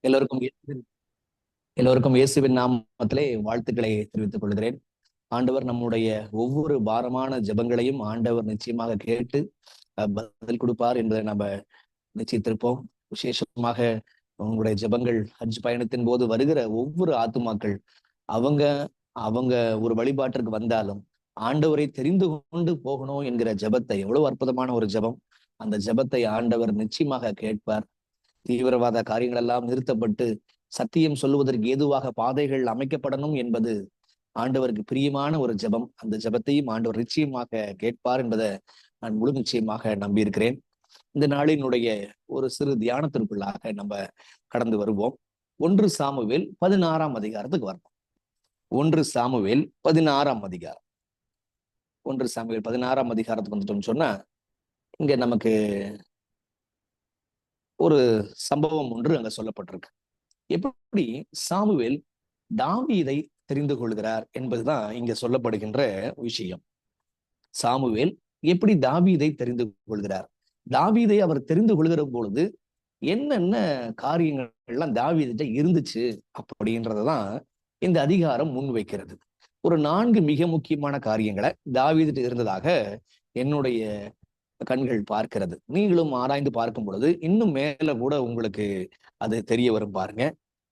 எல்லோருக்கும் எல்லோருக்கும் இயேசுவின் நாமத்திலே வாழ்த்துக்களை தெரிவித்துக் கொள்கிறேன். ஆண்டவர் நம்முடைய ஒவ்வொரு பாரமான ஜெபங்களையும் ஆண்டவர் நிச்சயமாக கேட்டு பதில் கொடுப்பார் என்பதை நம்ம நிச்சயித்திருப்போம். விசேஷமாக உங்களுடைய ஜெபங்கள் ஹஜ் பயணத்தின் போது வருகிற ஒவ்வொரு ஆத்துமாக்கள் அவங்க அவங்க ஒரு வழிபாட்டிற்கு வந்தாலும் ஆண்டவரை தெரிந்து கொண்டு போகணும் என்கிற ஜெபத்தை, எவ்வளவு அற்புதமான ஒரு ஜெபம்! அந்த ஜெபத்தை ஆண்டவர் நிச்சயமாக கேட்பார். தீவிரவாத காரியங்கள் எல்லாம் நிறுத்தப்பட்டு சத்தியம் சொல்லுவதற்கு ஏதுவாக பாதைகள் அமைக்கப்படணும் என்பது ஆண்டவருக்கு பிரியமான ஒரு ஜெபம். அந்த ஜெபத்தையும் ஆண்டவர் நிச்சயமாக கேட்பார் என்பதை நான் முழு நிச்சயமாக நம்பியிருக்கிறேன். இந்த நாளினுடைய ஒரு சிறு தியானத்திற்குள்ளாக நம்ம கடந்து வருவோம். 1 சாமுவேல் 16ஆம் அதிகாரத்துக்கு வரணும். 1 சாமுவேல் 16ஆம் அதிகாரம். 1 சாமுவேல் 16ஆம் அதிகாரத்துக்கு வந்துட்டோம்னு சொன்னா, இங்க நமக்கு ஒரு சம்பவம் ஒன்று அங்க சொல்லப்பட்டிருக்கு. எப்படி சாமுவேல் தாவீதை தெரிந்து கொள்கிறார் என்பதுதான் இங்க சொல்லப்படுகின்ற விஷயம். சாமுவேல் எப்படி தாவீதை தெரிந்து கொள்கிறார், தாவீதை அவர் தெரிந்து கொள்கிற பொழுது என்னென்ன காரியங்கள் எல்லாம் தாவீதிட்ட இருந்துச்சு அப்படின்றதான் இந்த அதிகாரம் முன்வைக்கிறது. ஒரு 4 மிக முக்கியமான காரியங்களை தாவீதிட்ட இருந்ததாக என்னுடைய கண்கள் பார்க்கிறது. நீங்களும் ஆராய்ந்து பார்க்கும் பொழுது இன்னும் மேல கூட உங்களுக்கு அது தெரிய வரும். பாருங்க,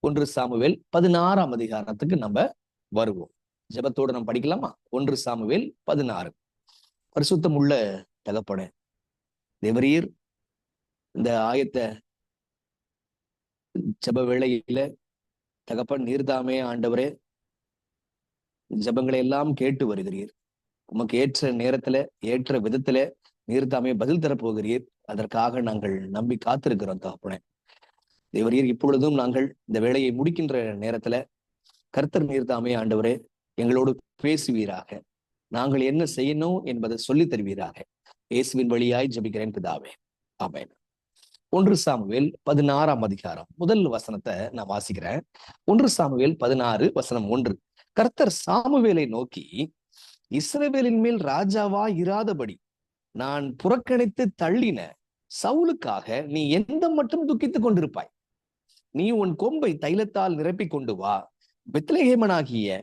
1 சாமுவேல் 16ஆம் அதிகாரத்துக்கு நம்ம வருவோம். ஜெபத்தோடு நம்ம படிக்கலாமா? 1 சாமுவேல் 16. பரிசுத்தம் உள்ள தகப்பனே, தேவரீர் இந்த ஆயத்த ஜெப வேளையில தகப்பன் நீர்தாமே ஆண்டவரே ஜெபங்களை எல்லாம் கேட்டு வருகிறீர். உமக்கு ஏற்ற நேரத்துல ஏற்ற விதத்துல நீர்தாமே பதில் தரப்போகிறீர். அதற்காக நாங்கள் நம்பி காத்திருக்கிறோம் தகப்பனே. தேவரீர் இப்பொழுதும் நாங்கள் இந்த வேலையை முடிக்கின்ற நேரத்துல கர்த்தர் நீர்தாமே ஆண்டவரே எங்களோடு பேசுவீராக. நாங்கள் என்ன செய்யணும் என்பதை சொல்லி தருவீராக. இயேசுவின் வழியாய் ஜெபிக்கிறேன் பிதாவே, ஆமென். 1 சாமுவேல் 16ஆம் அதிகாரம் முதல் வசனத்தை நான் வாசிக்கிறேன். 1 சாமுவேல் 16 வசனம் 1. கர்த்தர் சாமுவேலை நோக்கி, இஸ்ரவேலின் மேல் ராஜாவா இராதபடி நான் புறக்கணித்து தள்ளின சவுலுக்காக நீ எந்த மட்டும் துக்கித்துக் கொண்டிருப்பாய்? நீ உன் கொம்பை தைலத்தால் நிரப்பிக் கொண்டு வா. பெத்லெகேமனாகிய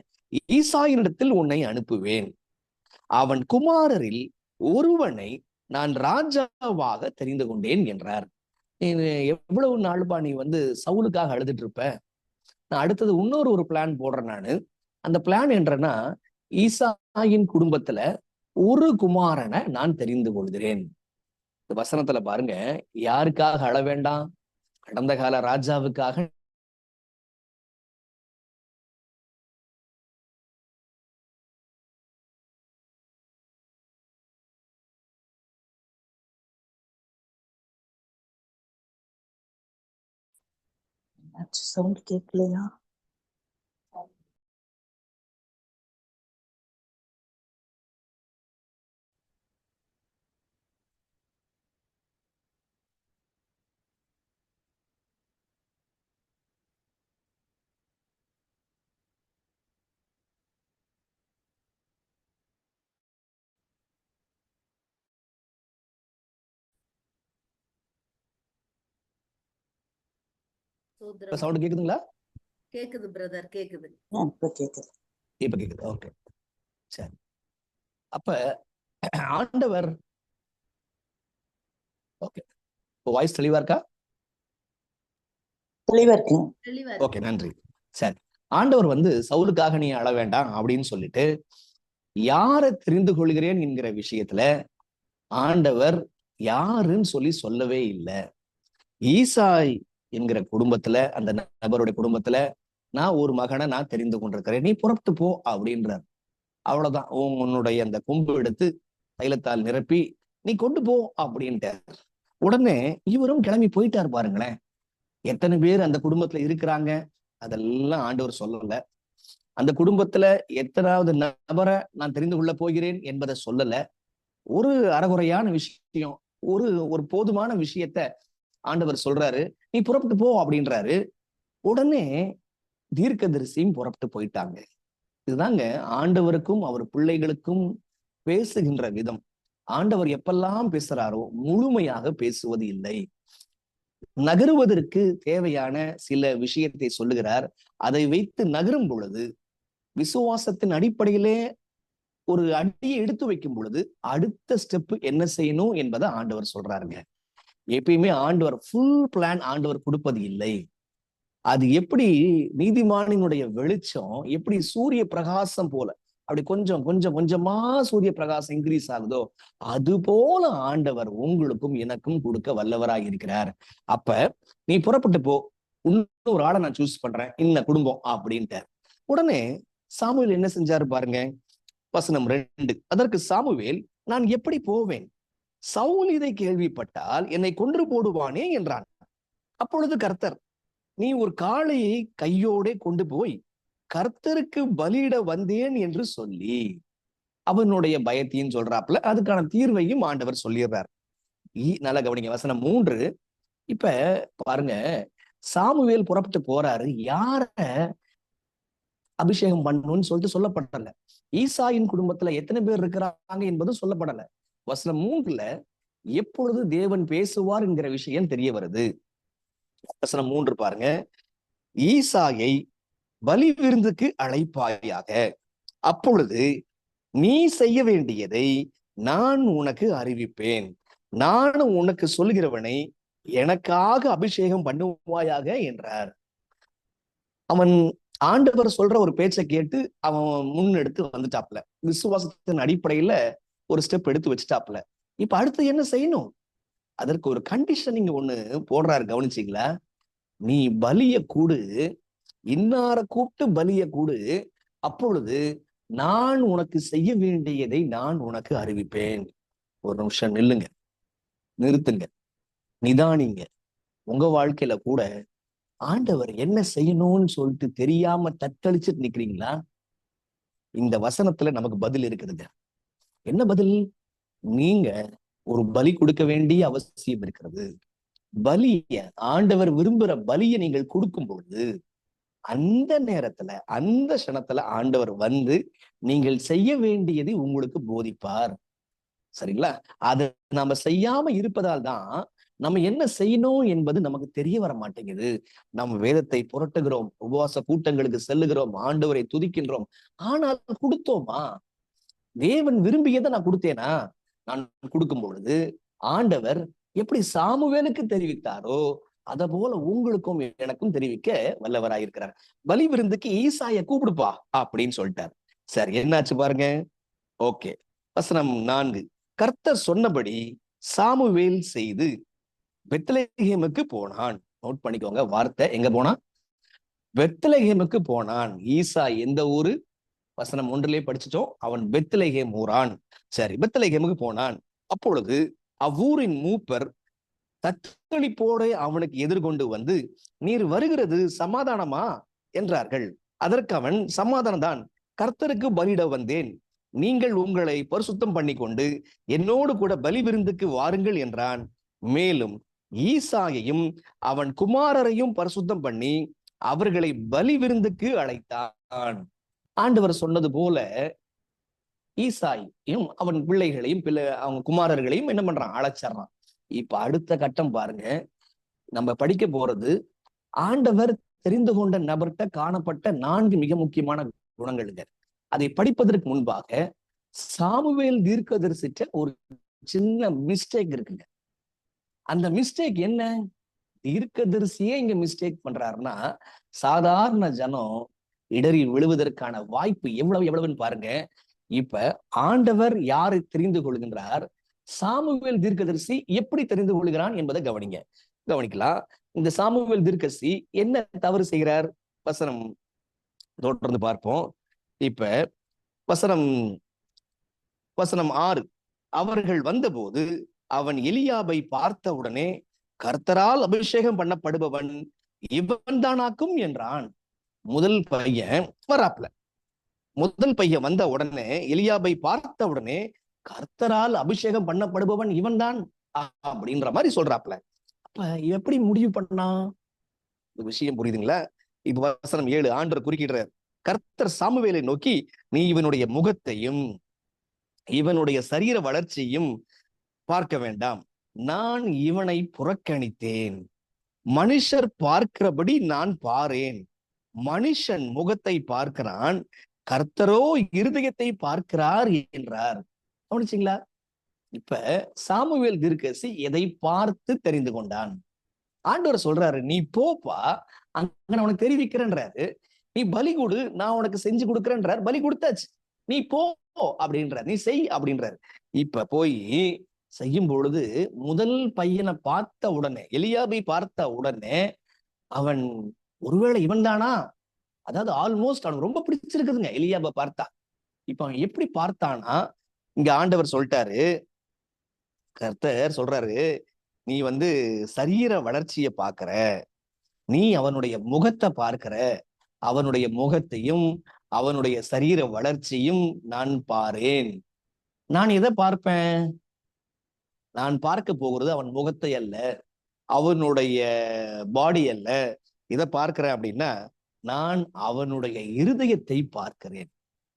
ஈசாயினிடத்தில் உன்னை அனுப்புவேன். அவன் குமாரரில் ஒருவனை நான் ராஜாவாக தெரிந்து கொண்டேன் என்றார். எவ்வளவு நாள்பா நீ சவுலுக்காக அழுதுட்டு இருப்ப? நான் அடுத்தது இன்னொரு பிளான் போடுறேன். நானு அந்த பிளான் என்றனா, ஈசாயின் குடும்பத்துல ஒரு குமாரனை நான் தெரிந்து கொள்கிறேன். இந்த வசனத்துல பாருங்க, யாருக்காக அழ வேண்டாம்? கடந்த கால ராஜாவுக்காக சவுண்ட் கேட்கலையா? சவுண்ட் கேக்குதுங்களா? கேக்குது பிரதர், கேக்குது. இப்ப கேக்குது. ஓகே, சரி. அப்ப ஆண்டவர், ஓகே, வாய்ஸ் தெளிவா இருக்கா? தெளிவா இருக்கு. ஓகே, நன்றி. சரி, ஆண்டவர் சவுலுக்காக நீ அழ வேண்டாம் அப்படின்னு சொல்லிட்டு யாரை தெரிந்து கொள்கிறேன் என்கிற விஷயத்துல ஆண்டவர் யாருன்னு சொல்லவே இல்லை. ஈசாய் என்கிற குடும்பத்துல, அந்த நபருடைய குடும்பத்துல நான் ஒரு மகனை நான் தெரிந்து கொண்டிருக்கிறேன், நீ புறப்பட்டு போ அப்படின்றார். அவ்வளவுதான், உன்னுடைய அந்த கொம்பு எடுத்து தைலத்தால் நிரப்பி நீ கொண்டு போ அப்படின்ட்டார். உடனே இவரும் கிளம்பி போயிட்டார். பாருங்களேன், எத்தனை பேர் அந்த குடும்பத்துல இருக்கிறாங்க அதெல்லாம் ஆண்டவர் சொல்லல. அந்த குடும்பத்துல எத்தனாவது நபரை நான் தெரிந்து கொள்ள போகிறேன் என்பதை சொல்லல. ஒரு அறகுறையான விஷயம், ஒரு போதுமான விஷயத்த ஆண்டவர் சொல்றாரு, நீ புறப்பட்டு போ அப்படின்றாரு. உடனே தீர்க்கதரிசியும் புறப்பட்டு போயிட்டாங்க. இதுதாங்க ஆண்டவருக்கும் அவர் பிள்ளைகளுக்கும் பேசுகின்ற விதம். ஆண்டவர் எப்பெல்லாம் பேசுறாரோ முழுமையாக பேசுவது இல்லை. நகருவதற்கு தேவையான சில விஷயத்தை சொல்லுகிறார். அதை வைத்து நகரும் பொழுது, விசுவாசத்தின் அடிப்படையிலே ஒரு அடியை எடுத்து வைக்கும் பொழுது அடுத்த ஸ்டெப் என்ன செய்யணும் என்பதை ஆண்டவர் சொல்றாருங்க. எப்பயுமே ஆண்டவர் ஃபுல் பிளான் ஆண்டவர் கொடுப்பது இல்லை. அது எப்படி நீதிமானினுடைய வெளிச்சம் எப்படி சூரிய பிரகாசம் போல அப்படி கொஞ்சம் கொஞ்சம் கொஞ்சமா சூரிய பிரகாசம் இன்க்ரீஸ் ஆகுதோ, அது போல ஆண்டவர் உங்களுக்கும் எனக்கும் கொடுக்க வல்லவராக இருக்கிறார். அப்ப நீ புறப்பட்டு போ, இன்னொரு ஆளை நான் சூஸ் பண்றேன், இன்ன குடும்பம் அப்படின்ட்டு. உடனே சாமுவேல் என்ன செஞ்சாரு பாருங்க, வசனம் 2. அதற்கு சாமுவேல், நான் எப்படி போவேன்? சவுல் இதை கேள்விப்பட்டால் என்னை கொன்று போடுவானே என்றான். அப்பொழுது கர்த்தர், நீ ஒரு காளையை கையோடே கொண்டு போய் கர்த்தருக்கு பலியிட வந்தேன் என்று சொல்லி அவனுடைய பயத்தையும் சொல்றாப்புல, அதுக்கான தீர்வையும் ஆண்டவர் சொல்லிடுறார். நல்லா கவனிங்க, வசனம் 3. இப்ப பாருங்க, சாமுவேல் புறப்பட்டு போறாரு. யார அபிஷேகம் பண்ணணும்னு சொல்லிட்டு சொல்லப்படல. ஈசாயின் குடும்பத்துல எத்தனை பேர் இருக்கிறாங்க என்பதும் சொல்லப்படல. வசனம் 3ல எப்பொழுது தேவன் பேசுவார் என்கிற விஷயம் தெரிய வருது. வசனம் 3 பாருங்க, ஈசாயை பலி விருந்துக்கு அழைப்பாயாக, அப்பொழுது நீ செய்ய வேண்டியதை நான் உனக்கு அறிவிப்பேன், நான் உனக்கு சொல்லுகிறவனை எனக்காக அபிஷேகம் பண்ணுவாயாக என்றார். அவன் ஆண்டவர் சொல்ற ஒரு பேச்சை கேட்டு அவன் முன்னெடுத்து வந்துட்டாப்ல. விசுவாசத்தின் அடிப்படையில ஒரு ஸ்டெப் எடுத்து வச்சுட்டாப்ல. இப்ப அடுத்து என்ன செய்யணும்? அதற்கு ஒரு கண்டிஷனிங் ஒண்ணு போடுறாரு, கவனிச்சீங்களா? நீ பலிய கூடு, இன்னார கூப்பிட்டு பலிய கூடு, அப்பொழுது நான் உனக்கு செய்ய வேண்டியதை நான் உனக்கு அறிவிப்பேன். ஒரு நிமிஷம் நில்லுங்க, நிறுத்துங்க, நிதானிங்க. உங்க வாழ்க்கையில கூட ஆண்டவர் என்ன செய்யணும்னு சொல்லிட்டு தெரியாம தத்தளிச்சுட்டு நிக்கிறீங்களா? இந்த வசனத்துல நமக்கு பதில் இருக்குதுங்க. என்ன பதில்? நீங்க ஒரு பலி கொடுக்க வேண்டிய அவசியம் இருக்கிறது. பலிய, ஆண்டவர் விரும்புற பலியை நீங்கள் கொடுக்கும் பொழுது அந்த நேரத்துல அந்த க்ஷணத்துல ஆண்டவர் வந்து நீங்கள் செய்ய வேண்டியதை உங்களுக்கு போதிப்பார். சரிங்களா? அது நாம செய்யாம இருப்பதால் தான் நம்ம என்ன செய்யணும் என்பது நமக்கு தெரிய வர மாட்டேங்குது. நம்ம வேதத்தை புரட்டுகிறோம், உபவாச கூட்டங்களுக்கு செல்லுகிறோம், ஆண்டவரை துதிக்கின்றோம். ஆனால் கொடுத்தோமா? தேவன் விரும்பியதை நான் கொடுத்தேனா? நான் கொடுக்கும் பொழுது ஆண்டவர் எப்படி சாமுவேலுக்கு தெரிவித்தாரோ அத போல உங்களுக்கும் எனக்கும் தெரிவிக்க வல்லவராயிருக்கிறார். பலி விருந்துக்கு ஈசாய கூப்பிடுப்பா அப்படின்னு சொல்லிட்டார். சரி, என்னாச்சு பாருங்க. ஓகே, வசனம் 4. கர்த்தர் சொன்னபடி சாமுவேல் செய்து பெத்லெகேமுக்கு போனான். நோட் பண்ணிக்கோங்க, வார்த்தை எங்க போனான்? பெத்லெகேமுக்கு போனான். ஈசா எந்த ஊரு? வசனம் 1லே படிச்சுட்டோம், அவன் பெத்லெகேம் ஊரான். சரி, பெத்லெகேமுக்கு போனான். அப்பொழுது அவ்வூரின் மூப்பர் தத்தளிப்போடு அவனுக்கு எதிர்கொண்டு வந்து, நீர் வருகிறது சமாதானமா என்றார்கள். அதற்கு அவன், சமாதானம் தான், கர்த்தருக்கு பலியிட வந்தேன், நீங்கள் உங்களை பரிசுத்தம் பண்ணி கொண்டு என்னோடு கூட பலி விருந்துக்கு வாருங்கள் என்றான். மேலும் ஈசாயையும் அவன் குமாரரையும் பரிசுத்தம் பண்ணி அவர்களை பலி விருந்துக்கு அழைத்தான். ஆண்டவர் சொன்னது போல ஈசாயையும் அவன் பிள்ளைகளையும் அவங்க குமாரர்களையும் என்ன பண்றான்? அழைச்சிடறான். இப்ப அடுத்த கட்டம் பாருங்க, நம்ம படிக்க போறது ஆண்டவர் தெரிந்து கொண்ட நபர்கிட்ட காணப்பட்ட 4 மிக முக்கியமான குணங்களுங்க. அதை படிப்பதற்கு முன்பாக சாமுவேல் தீர்க்கதரிசிட்ட ஒரு சின்ன மிஸ்டேக் இருக்குங்க. அந்த மிஸ்டேக் என்ன? தீர்க்கதரிசியே இங்க மிஸ்டேக் பண்றாருன்னா சாதாரண ஜனம் இடறி விழுவதற்கான வாய்ப்பு எவ்வளவுன்னு பாருங்க. இப்ப ஆண்டவர் யாரை தெரிந்து கொள்கின்றார், சாமுவேல் தீர்க்கதரிசி எப்படி தெரிந்து கொள்கிறான் என்பதை கவனிக்கலாம். இந்த சாமுவேல் தீர்க்கதரிசி என்ன தவறு செய்கிறார்? வசனம் தொடர்ந்து பார்ப்போம். இப்ப வசனம் 6. அவர்கள் வந்தபோது அவன் எலியாபை பார்த்த உடனே, கர்த்தரால் அபிஷேகம் பண்ணப்படுபவன் இவன் தானாக்கும் என்றான். முதல் பையன் வராப்ல. முதல் பையன் வந்த உடனே, எலியாபை பார்த்த உடனே, கர்த்தரால் அபிஷேகம் பண்ணப்படுபவன் இவன் தான் அப்படின்ற மாதிரி சொல்றாப்ல. அப்ப எப்படி முடிவு பண்ணா? இந்த விஷயம் புரியுதுங்களா? இப்ப வசனம் 7 ஆண்டவர் குறுக்கிடுறார். கர்த்தர் சாமுவேலை நோக்கி, நீ இவனுடைய முகத்தையும் இவனுடைய சரீர வளர்ச்சியும் பார்க்க வேண்டாம், நான் இவனை புறக்கணித்தேன். மனுஷர் பார்க்கிறபடி நான் பாரேன். மனுஷன் முகத்தை பார்க்கிறான், கர்த்தரோ இருதயத்தை பார்க்கிறார் என்றார். கவனிச்சீங்களா? இப்ப சாமுவேல் தீர்க்கதரிசி எதை பார்த்து தெரிந்து கொண்டான்? ஆண்டவர் சொல்றாரு, நீ போப்பா, அங்க நான் உனக்கு தெரிவிக்கிறேன்றாரு. நீ பலி கொடு, நான் உனக்கு செஞ்சு கொடுக்குறேன்றார். பலி கொடுத்தாச்சு, நீ போ அப்படின்றார், நீ செய் அப்படின்றார். இப்ப போய் செய்யும் பொழுது முதல் பையனை பார்த்த உடனே, எலியாபை பார்த்த உடனே அவன் ஒருவேளை இவன் தானா, அதாவது ஆல்மோஸ்ட் அவனுக்கு ரொம்ப பிடிச்சிருக்குதுங்க எலியாபை பார்த்தா. இப்ப அவன் எப்படி பார்த்தானா, இங்க ஆண்டவர் சொல்லிட்டாரு, கர்த்தர் சொல்றாரு, நீ சரீர வளர்ச்சியை பார்க்கிற, நீ அவனுடைய முகத்தை பார்க்கிற, அவனுடைய முகத்தையும் அவனுடைய சரீர வளர்ச்சியும் நான் பாரேன். நான் எதை பார்ப்பேன்? நான் பார்க்க போகிறது அவன் முகத்தை அல்ல, அவனுடைய பாடி அல்ல. இதை பார்க்கிறேன் அப்படின்னா நான் அவனுடைய இருதயத்தை பார்க்கிறேன்.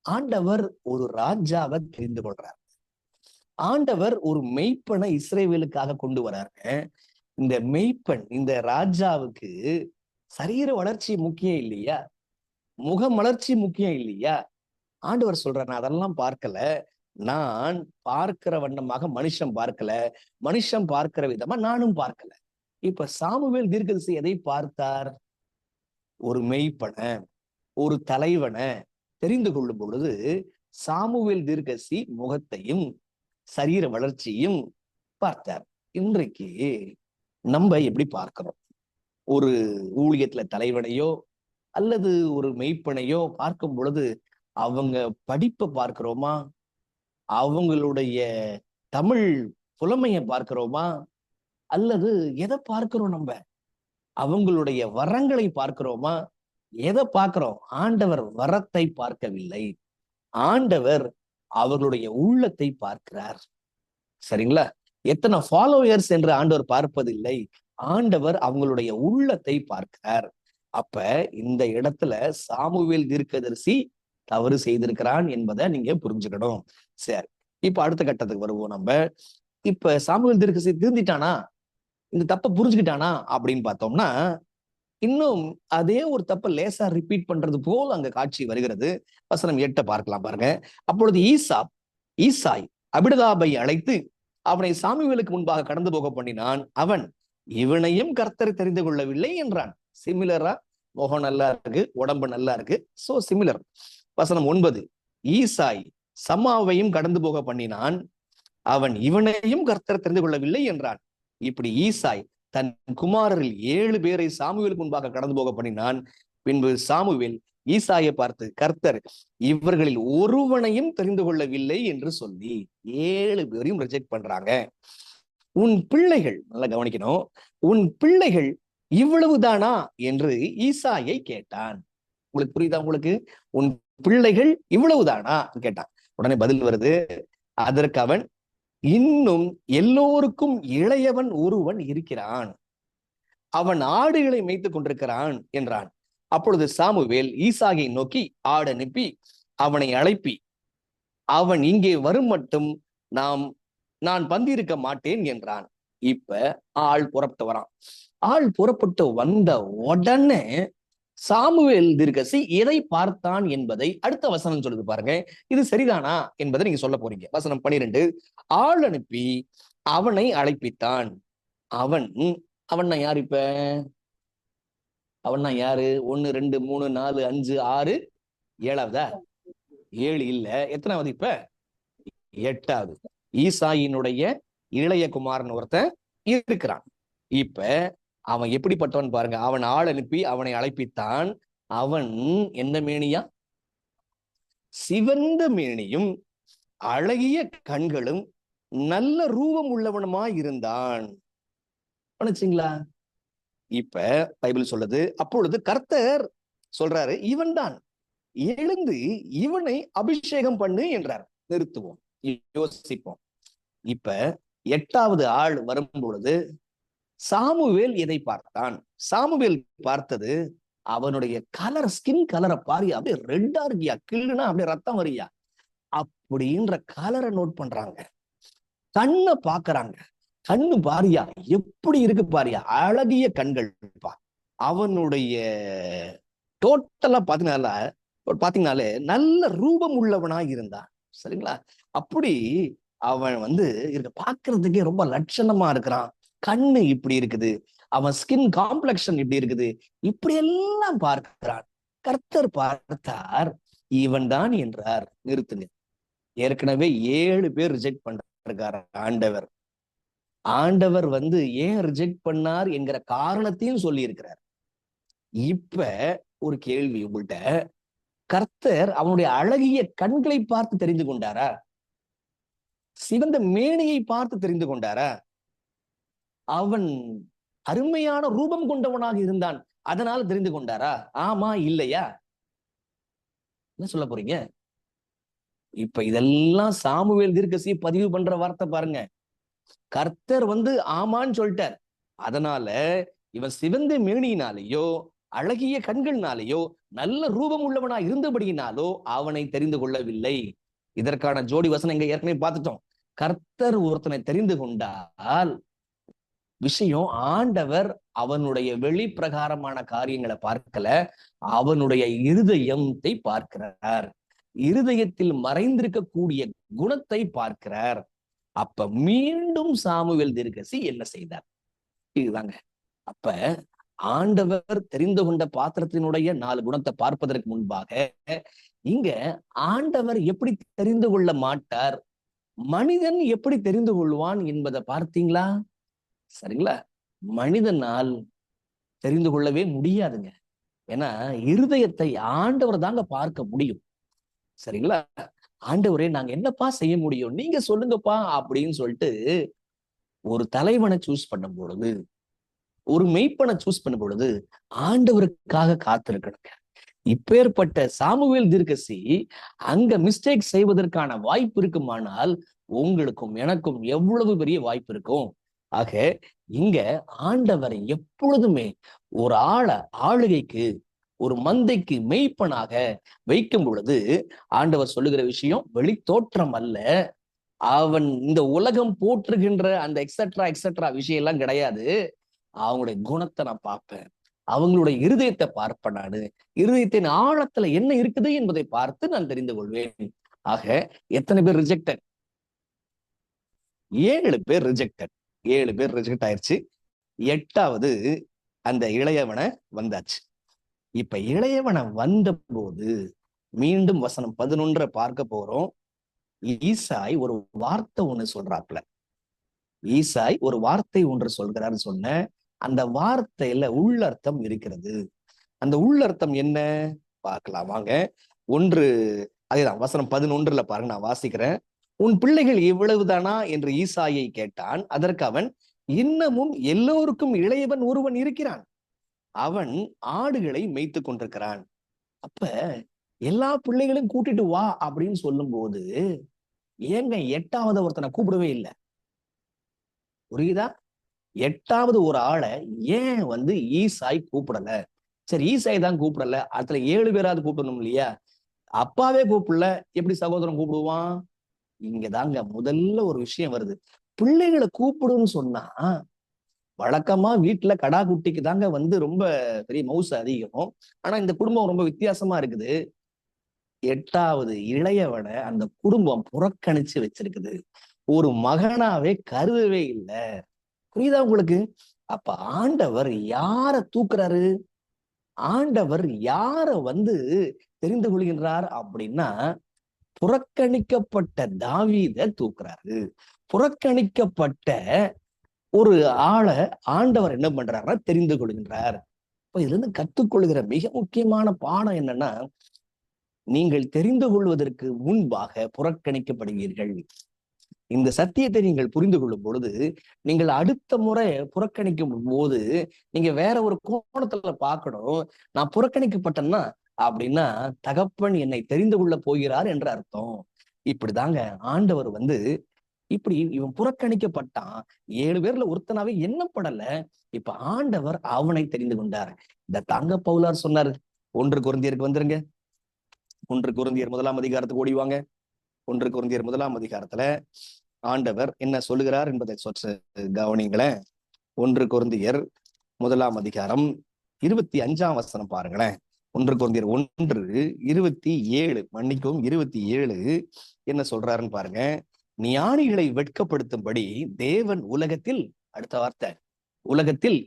ஆண்டவர் ஒரு ராஜாவை தெரிந்து கொள்றார். ஆண்டவர் ஒரு மெய்ப்பனை இஸ்ரவேலுக்காக கொண்டு வராங்க. இந்த மெய்ப்பன், இந்த ராஜாவுக்கு சரீர வளர்ச்சி முக்கியம் இல்லையா, முக வளர்ச்சி முக்கியம் இல்லையா? ஆண்டவர் சொல்றார், நான் அதெல்லாம் பார்க்கல, நான் பார்க்கிற வண்ணமாக மனுஷன் பார்க்கல, மனுஷன் பார்க்கிற விதமா நானும் பார்க்கல. இப்ப சாமுவேல் தீர்க்கதரிசி எதை பார்த்தார்? ஒரு மெய்ப்பனை, ஒரு தலைவனை தெரிந்து கொள்ளும் பொழுது சாமுவேல் தீர்க்கதரிசி முகத்தையும் சரீர வளர்ச்சியும் பார்த்தார். இன்றைக்கு நம்ம எப்படி பார்க்கிறோம்? ஒரு ஊழியத்துல தலைவனையோ அல்லது ஒரு மெய்ப்பனையோ பார்க்கும் பொழுது அவங்க படிப்பை பார்க்கிறோமா, அவங்களுடைய தமிழ் புலமையை பார்க்கிறோமா, அல்லது எதை பார்க்கிறோம்? நம்ம அவங்களுடைய வரங்களை பார்க்கிறோமா, எதை பார்க்கிறோம்? ஆண்டவர் வரத்தை பார்க்கவில்லை, ஆண்டவர் அவர்களுடைய உள்ளத்தை பார்க்கிறார். சரிங்களா? எத்தனை ஃபாலோயர்ஸ் என்று ஆண்டவர் பார்ப்பதில்லை, ஆண்டவர் அவங்களுடைய உள்ளத்தை பார்க்கிறார். அப்ப இந்த இடத்துல சாமுவேல் தீர்க்கதரிசி தவறு செய்திருக்கிறான் என்பதை நீங்க புரிஞ்சுக்கணும். சரி, இப்ப அடுத்த கட்டத்துக்கு வருவோம். நம்ம இப்ப சாமுவேல் தீர்க்கதரிசி திருந்திட்டானா, இந்த தப்பை புரிஞ்சுக்கிட்டானா அப்படின்னு பார்த்தோம்னா, இன்னும் அதே ஒரு தப்பை லேசா ரிப்பீட் பண்றது போல் அங்க காட்சி வருகிறது. வசனம் 8 பார்க்கலாம் பாருங்க. அப்பொழுது ஈசாய் அபிடதாபை அழைத்து அவனை சாமுவேலுக்கு முன்பாக கடந்து போக பண்ணினான். அவன், இவனையும் கர்த்தர் தெரிந்து கொள்ளவில்லை என்றான். சிமிலரா, முகம் நல்லா இருக்கு, உடம்பு நல்லா இருக்கு, சோ சிமிலர். வசனம் 9, ஈசாய் சம்மாவையும் கடந்து போக பண்ணினான். அவன், இவனையும் கர்த்தர் தெரிந்து கொள்ளவில்லை என்றான். இப்படி ஈசாய் தன் குமாரரில் 7 பேரை சாமுவேலுக்கு முன்பாக கடந்து போக பண்ணினான். பின்பு சாமுவேல் ஈசாயை பார்த்து, கர்த்தர் இவர்களில் ஒருவனையும் தெரிந்து கொள்ளவில்லை என்று சொல்லி 7 பேரையும் ரிஜெக்ட் பண்றாங்க. உன் பிள்ளைகள், நல்லா கவனிக்கணும், உன் பிள்ளைகள் இவ்வளவுதானா என்று ஈசாயை கேட்டான். உங்களுக்கு புரியுதா? உங்களுக்கு உன் பிள்ளைகள் இவ்வளவுதானா கேட்டான். உடனே பதில் வருது. அதற்கு அவன், இன்னும் எல்லோருக்கும் இளையவன் ஒருவன் இருக்கிறான், அவன் ஆடுகளை மேய்த்துக் கொண்டிருக்கிறான் என்றான். அப்பொழுது சாமுவேல் ஈசாயை நோக்கி, ஆடு அனுப்பி அவனை அழைப்பி, அவன் இங்கே வரும் மட்டும் நான் பந்திருக்க மாட்டேன் என்றான். இப்ப ஆள் புறப்பட்டு வரான். ஆள் புறப்பட்டு வந்த உடனே சாமுவேல் தீர்க்கதரிசி எதை பார்த்தான் என்பதை அடுத்த வசனம் சொல்லுது பாருங்க. இது சரிதானா என்பதை நீங்க சொல்ல போறீங்க. வசனம் 12, ஆள் அனுப்பி அவனை அழைப்பித்தான். அவன் யாரு? இப்ப அவன் யாரு? 1 2 3 4 5 6 7ஆவதா? 7 இல்ல, எத்தனாவது? இப்ப 8ஆவது. ஈசாயினுடைய இளைய குமாரன் ஒருத்தன் இருக்கிறான். இப்ப அவன் எப்படிப்பட்டவன் பாருங்க. அவன் ஆள் அனுப்பி அவனை அழைப்பித்தான். அவன் என்ன மேனியா? சிவந்த மேனியும் அழகிய கண்களும் நல்ல ரூபம் உள்ளவனுமாய் இருந்தான். நினைச்சீங்களா? இப்ப பைபிள் சொல்லுது, அப்பொழுது கர்த்தர் சொல்றாரு, இவன் தான், எழுந்து இவனை அபிஷேகம் பண்ணு என்றார். நிறுத்துவோம், யோசிப்போம். இப்ப 8ஆவது ஆள் வரும் பொழுது சாமுவேல் எதை பார்த்தான்? சாமுவேல் பார்த்தது அவனுடைய கலர், ஸ்கின் கலரை பாரு, அப்படியே ரெட்டா இருக்கியா, கிள்ளுனா அப்படியே ரத்தம் வரியா அப்படின்ற கலரை நோட் பண்றாங்க. கண்ணை பாக்குறாங்க. கண்ணு பாரியா, எப்படி இருக்கு பாரியா, அழகிய கண்கள் பா. அவனுடைய டோட்டலா பாத்தீங்கன்னாலே நல்ல ரூபம் உள்ளவனா இருந்தான். சரிங்களா? அப்படி அவன் வந்து இருக்க பாக்குறதுக்கே ரொம்ப லட்சணமா இருக்கிறான். கண்ணு இப்படி இருக்குது, அவன் ஸ்கின் காம்ப்ளெக்ஷன் இப்படி இருக்குது, இப்படி எல்லாம் பார்க்கிறான். கர்த்தர் பார்த்தார், இவன் தான் என்றார். நிறுத்துங்க. ஏற்கனவே 7 பேர் ரிஜெக்ட் பண்றாரு ஆண்டவர். ஆண்டவர் வந்து ஏன் ரிஜெக்ட் பண்ணார் என்கிற காரணத்தையும் சொல்லி இருக்கிறார். இப்ப ஒரு கேள்வி உங்கள்கிட்ட, கர்த்தர் அவனுடைய அழகிய கண்களை பார்த்து தெரிந்து கொண்டாரா? சிவந்த மேனியை பார்த்து தெரிந்து கொண்டாரா? அவன் அருமையான ரூபம் கொண்டவனாக இருந்தான், அதனால தெரிந்து கொண்டாரா? ஆமா இல்லையா? என்ன சொல்ல போறீங்க? இப்ப இதெல்லாம் சாமுவேல் தீர்க்கதரிசி பதிவு பண்ற வார்த்தை பாருங்க. கர்த்தர் வந்து ஆமான்னு சொல்லிட்டார். அதனால இவன் சிவந்த மேனியினாலேயோ அழகிய கண்கள்னாலேயோ நல்ல ரூபம் உள்ளவனா இருந்தபடியினாலோ அவனை தெரிந்து கொள்ளவில்லை. இதற்கான ஜோடி வசனம் இங்க ஏற்கனவே பார்த்துட்டோம். கர்த்தர் ஒருத்தனை தெரிந்து கொண்டால் விஷயம், ஆண்டவர் அவனுடைய வெளி பிரகாரமான காரியங்களை பார்க்கல, அவனுடைய இருதயத்தை பார்க்கிறார். இருதயத்தில் மறைந்திருக்கக்கூடிய குணத்தை பார்க்கிறார். அப்ப மீண்டும் சாமுவேல் தீர்க்கதரிசி என்ன செய்தார்? இதுதாங்க. அப்ப ஆண்டவர் தெரிந்து கொண்ட பாத்திரத்தினுடைய 4 குணத்தை பார்ப்பதற்கு முன்பாக இங்க ஆண்டவர் எப்படி தெரிந்து கொள்ள மாட்டார், மனிதன் எப்படி தெரிந்து கொள்வான் என்பதை பார்த்தீங்களா? சரிங்களா? மனிதனால் தெரிந்து கொள்ளவே முடியாதுங்க. ஏன்னா இருதயத்தை ஆண்டவர் தாங்க பார்க்க முடியும். சரிங்களா? ஆண்டவரே நாங்க என்னப்பா செய்ய முடியும், நீங்க சொல்லுங்கப்பா அப்படின்னு சொல்லிட்டு ஒரு தலைவனை சூஸ் பண்ணும் பொழுது, ஒரு மெய்ப்பனை சூஸ் பண்ணும் பொழுது ஆண்டவருக்காக காத்திருக்கணுங்க. இப்பேற்பட்ட சாமுவேல் தீர்க்கதரிசி அங்க மிஸ்டேக் செய்வதற்கான வாய்ப்பு இருக்குமானால் உங்களுக்கும் எனக்கும் எவ்வளவு பெரிய வாய்ப்பு இருக்கும். ஆக இங்க ஆண்டவரை எப்பொழுதுமே ஒரு ஆளுகைக்கு, ஒரு மந்தைக்கு மெய்ப்பனாக வைக்கும் பொழுது ஆண்டவர் சொல்லுகிற விஷயம் வெளி தோற்றம் அல்ல. அவன் இந்த உலகம் போற்றுகின்ற அந்த எக்ஸெட்ரா விஷயம் எல்லாம் கிடையாது. அவங்களுடைய குணத்தை நான் பார்ப்பேன், அவங்களுடைய இருதயத்தை பார்ப்பேன். நானு இருதயத்தின் ஆழத்துல என்ன இருக்குது என்பதை பார்த்து நான் தெரிந்து கொள்வேன். ஆக எத்தனை பேர் ரிஜெக்டட்? 7 பேர் ரிஜெக்டட். 7 பேர் ரிஜெக்ட் ஆயிடுச்சு. 8வது அந்த இளையவனை வந்தாச்சு. இப்ப இளையவனை வந்த போது மீண்டும் வசனம் 11 பார்க்க போறோம். ஈசாய் ஒரு வார்த்தை ஒண்ணு சொல்றாப்ல. ஈசாய் ஒரு வார்த்தை ஒன்று சொல்கிறான்னு சொன்ன அந்த வார்த்தையில உள்ளர்த்தம் இருக்கிறது. அந்த உள்ளர்த்தம் என்ன பார்க்கலாம் வாங்க. அதேதான் வசனம் 11 பாருங்க, நான் வாசிக்கிறேன். உன் பிள்ளைகள் இவ்வளவுதானா என்று ஈசாயை கேட்டான். அதற்கு அவன், இன்னமும் எல்லோருக்கும் இளையவன் ஒருவன் இருக்கிறான், அவன் ஆடுகளை மேய்த்து கொண்டிருக்கிறான். அப்ப எல்லா பிள்ளைகளையும் கூட்டிட்டு வா அப்படின்னு சொல்லும் போது ஏங்க 8வது ஒருத்தனை கூப்பிடவே இல்லை? புரியுதா? 8வது ஒரு ஆளை ஏன் வந்து ஈசாய் கூப்பிடல? சரி, ஈசாய் தான் கூப்பிடல, அதுல 7 பேராவது கூப்பிடணும் இல்லையா? அப்பாவே கூப்பிடல, எப்படி சகோதரன் கூப்பிடுவான்? இங்கதாங்க முதல்ல ஒரு விஷயம் வருது. பிள்ளைகளை கூப்பிடுன்னு சொன்னா வழக்கமா வீட்டுல கடா குட்டிக்கு தாங்க வந்து ரொம்ப பெரிய மவுசு அதிகம். ஆனா இந்த குடும்பம் ரொம்ப வித்தியாசமா இருக்குது. 8வது இளையவனை அந்த குடும்பம் புறக்கணிச்சு வச்சிருக்குது. ஒரு மகனாவே கருதவே இல்லை. புரியுதா உங்களுக்கு? அப்ப ஆண்டவர் யார தூக்குறாரு? ஆண்டவர் யார வந்து தெரிந்து கொள்கின்றார் அப்படின்னா, புறக்கணிக்கப்பட்ட தாவீதை தூக்குறாரு. புறக்கணிக்கப்பட்ட ஒரு ஆளை ஆண்டவர் என்ன பண்றாருன்னா தெரிந்து கொள்கின்றார். இப்ப இதுல இருந்து கற்றுக்கொள்கிற மிக முக்கியமான பாடம் என்னன்னா, நீங்கள் தெரிந்து கொள்வதற்கு முன்பாக புறக்கணிக்கப்படுவீர்கள். இந்த சத்தியத்தை நீங்கள் புரிந்து கொள்ளும் பொழுது, நீங்கள் அடுத்த முறை புறக்கணிக்கும் போது நீங்க வேற ஒரு கோணத்துல பார்க்கணும். நான் புறக்கணிக்கப்பட்டேன்னா அப்படின்னா தகப்பன் என்னை தெரிந்து கொள்ள போகிறார் என்ற அர்த்தம். இப்படிதாங்க ஆண்டவர் வந்து இப்படி இவன் புறக்கணிக்கப்பட்டான். 7 பேர்ல ஒருத்தனாவே எண்ணப்படல. இப்ப ஆண்டவர் அவனை தெரிந்து கொண்டார். இந்த தாங்க பவுலார் சொன்னாரு. 1 கொரிந்தியருக்கு வந்துருங்க. 1 கொரிந்தியர் 1ஆம் அதிகாரத்துக்கு ஓடிவாங்க. 1 கொரிந்தியர் 1ஆம் அதிகாரத்துல ஆண்டவர் என்ன சொல்லுகிறார் என்பதை கவனிங்களேன். 1 கொரிந்தியர் 1 அதிகாரம் 25 வசனம் பாருங்களேன். 1 கொரிந்தியர் 1:27, மன்னிக்கவும் 27 என்ன சொல்றாருன்னு பாருங்க. ஞானிகளை வெட்கப்படுத்தும்படி தேவன் உலகத்தில், அடுத்த வார்த்தை, உலகத்தில்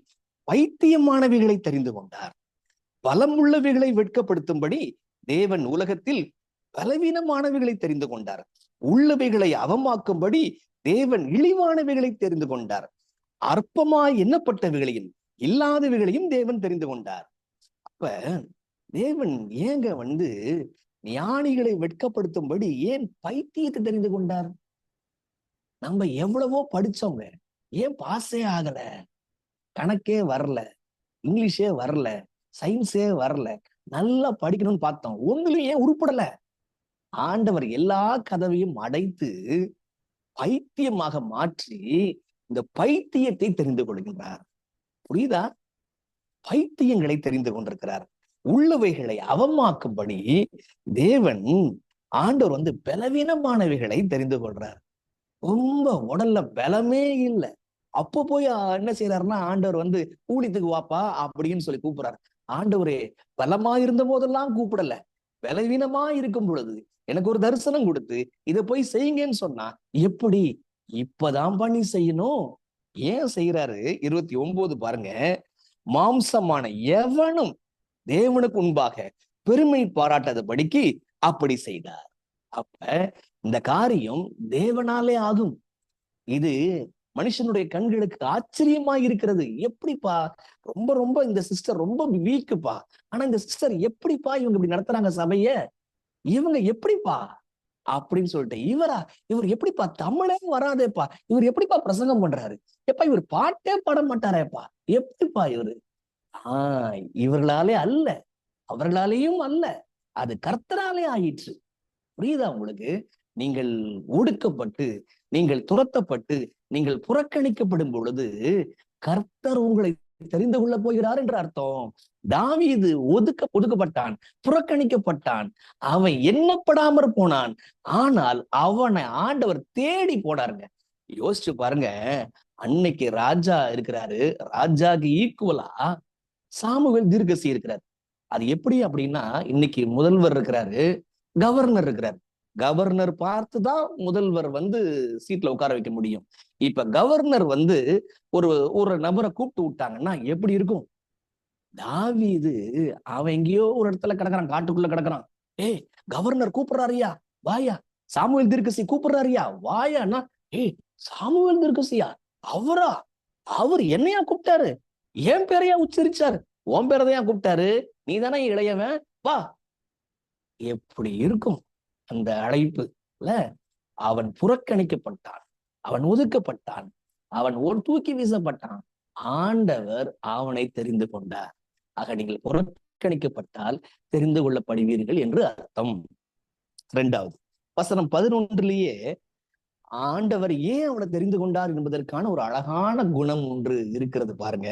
பைத்தியமானவைகளை தெரிந்து கொண்டார். பலம் உள்ளவைகளை வெட்கப்படுத்தும்படி தேவன் உலகத்தில் பலவீனமானவைகளை தெரிந்து கொண்டார். உள்ளவைகளை அவமாக்கும்படி தேவன் இழிவானவைகளை தெரிந்து கொண்டார். அற்பமாய் எண்ணப்பட்டவைகளையும் இல்லாதவைகளையும் தேவன் தெரிந்து கொண்டார். அப்ப தேவன் ஏங்க ஞானிகளை வெட்கப்படுத்தும்படி ஏன் பைத்தியத்தை தெரிந்து கொண்டார்? நம்ம எவ்வளவோ படிச்சோங்க, ஏன் பாஸே ஆகல? கணக்கே வரல, இங்கிலீஷே வரல, சயின்ஸே வரல, நல்லா படிக்கணும்னு பார்த்தோம், ஒண்ணுலயும் ஏன் உருப்படல? ஆண்டவர் எல்லா கதவையும் அடைத்து பைத்தியமாக மாற்றி இந்த பைத்தியத்தை தெரிந்து கொள்கின்றார். புரியுதா? பைத்தியங்களை தெரிந்து கொண்டிருக்கிறார். உள்ளவைகளை அவமாக்கும்படி தேவன், ஆண்டவர் பலவீனமானவைகளை தெரிந்து கொள்றார். ரொம்ப உடல்ல பலமே இல்லை, அப்ப போய் என்ன செய்யறாருன்னா, ஆண்டவர் ஊழியத்துக்கு வாப்பா அப்படின்னு சொல்லி கூப்பிடுறாரு. ஆண்டவரே பலமா இருந்த போதெல்லாம் கூப்பிடல, பலவீனமா இருக்கும் பொழுது எனக்கு ஒரு தரிசனம் கொடுத்து இதை போய் செய்யுங்கன்னு சொன்னா எப்படி? இப்பதான் பண்ணி செய்யணும். ஏன் செய்யறாரு? 29 பாருங்க. மாம்சமான எவனும் தேவனுக்கு முன்பாக பெருமை பாராட்டாதபடிக்கு அப்படி செய்தார். அப்ப இந்த காரியம் தேவனாலே ஆகும். இது மனுஷனுடைய கண்களுக்கு ஆச்சரியமா இருக்கிறது. எப்படிப்பா? ரொம்ப ரொம்ப இந்த சிஸ்டர் ரொம்ப வீக்குப்பா, ஆனா இந்த சிஸ்டர் எப்படிப்பா இவங்க இப்படி நடத்துறாங்க சபைய? இவங்க எப்படிப்பா அப்படின்னு சொல்லிட்டு, இவர் எப்படிப்பா தமிழே வராதேப்பா, இவர் எப்படிப்பா பிரசங்கம் பண்றாரு? எப்பா இவர் பாட்டே பாட மாட்டாரேப்பா, எப்படிப்பா இவரு? இவர்களாலே அல்ல, அவர்களாலேயும் அல்ல, அது கர்த்தராலே ஆயிற்று. புரியுதா உங்களுக்கு? நீங்கள் ஒடுக்கப்பட்டு, நீங்கள் துரத்தப்பட்டு, நீங்கள் புறக்கணிக்கப்படும் பொழுது கர்த்தர் உங்களை தெரிந்து கொள்ள போகிறார் என்று அர்த்தம். தாவீது ஒதுக்கப்பட்டான், புறக்கணிக்கப்பட்டான், அவன் எண்ணப்படாமற் போனான். ஆனால் அவனை ஆண்டவர் தேடி போனாருங்க. யோசிச்சு பாருங்க, அன்னைக்கு ராஜா இருக்கிறாரு, ராஜாக்கு ஈக்குவலா சாமுவேல் தீர்க்கதரிசி இருக்கிறார். அது எப்படி அப்படின்னா, இன்னைக்கு முதல்வர் இருக்கிறாரு, கவர்னர் இருக்கிறார். கவர்னர் பார்த்துதான் முதல்வர் சீட்ல உட்கார வைக்க முடியும். இப்ப கவர்னர் ஒரு நபரை கூப்பிட்டு விட்டாங்கன்னா எப்படி இருக்கும்? தாவீது அவன் எங்கேயோ ஒரு இடத்துல கிடக்குறான், காட்டுக்குள்ள கிடக்குறான். ஏய், கவர்னர் கூப்பிடுறாரியா, வாயா. சாமுவேல் தீர்க்கதரிசி கூப்பிடுறாரியா, வாயான்னா, ஏய் சாமுவேல் தீர்க்கதரிசியா? அவரா? அவர் என்னையா கூப்பிட்டாரு? என் பேரையா உச்சரிச்சாரு? உன் பேரதையா கூப்பிட்டாரு? நீ தானே இளையவன், வா. எப்படி இருக்கும் அந்த அழைப்பு? அவன் புறக்கணிக்கப்பட்டான், அவன் ஒதுக்கப்பட்டான், அவன் தூக்கி வீசப்பட்டான். ஆண்டவர் அவனை தெரிந்து கொண்டார். ஆக நீங்கள் புறக்கணிக்கப்பட்டால் தெரிந்து கொள்ளப்படுவீர்கள் என்று அர்த்தம். 2வது வசனம் 11லயே ஆண்டவர் ஏன் அவனை தெரிந்து கொண்டார் என்பதற்கான ஒரு அழகான குணம் ஒன்று இருக்கிறது பாருங்க.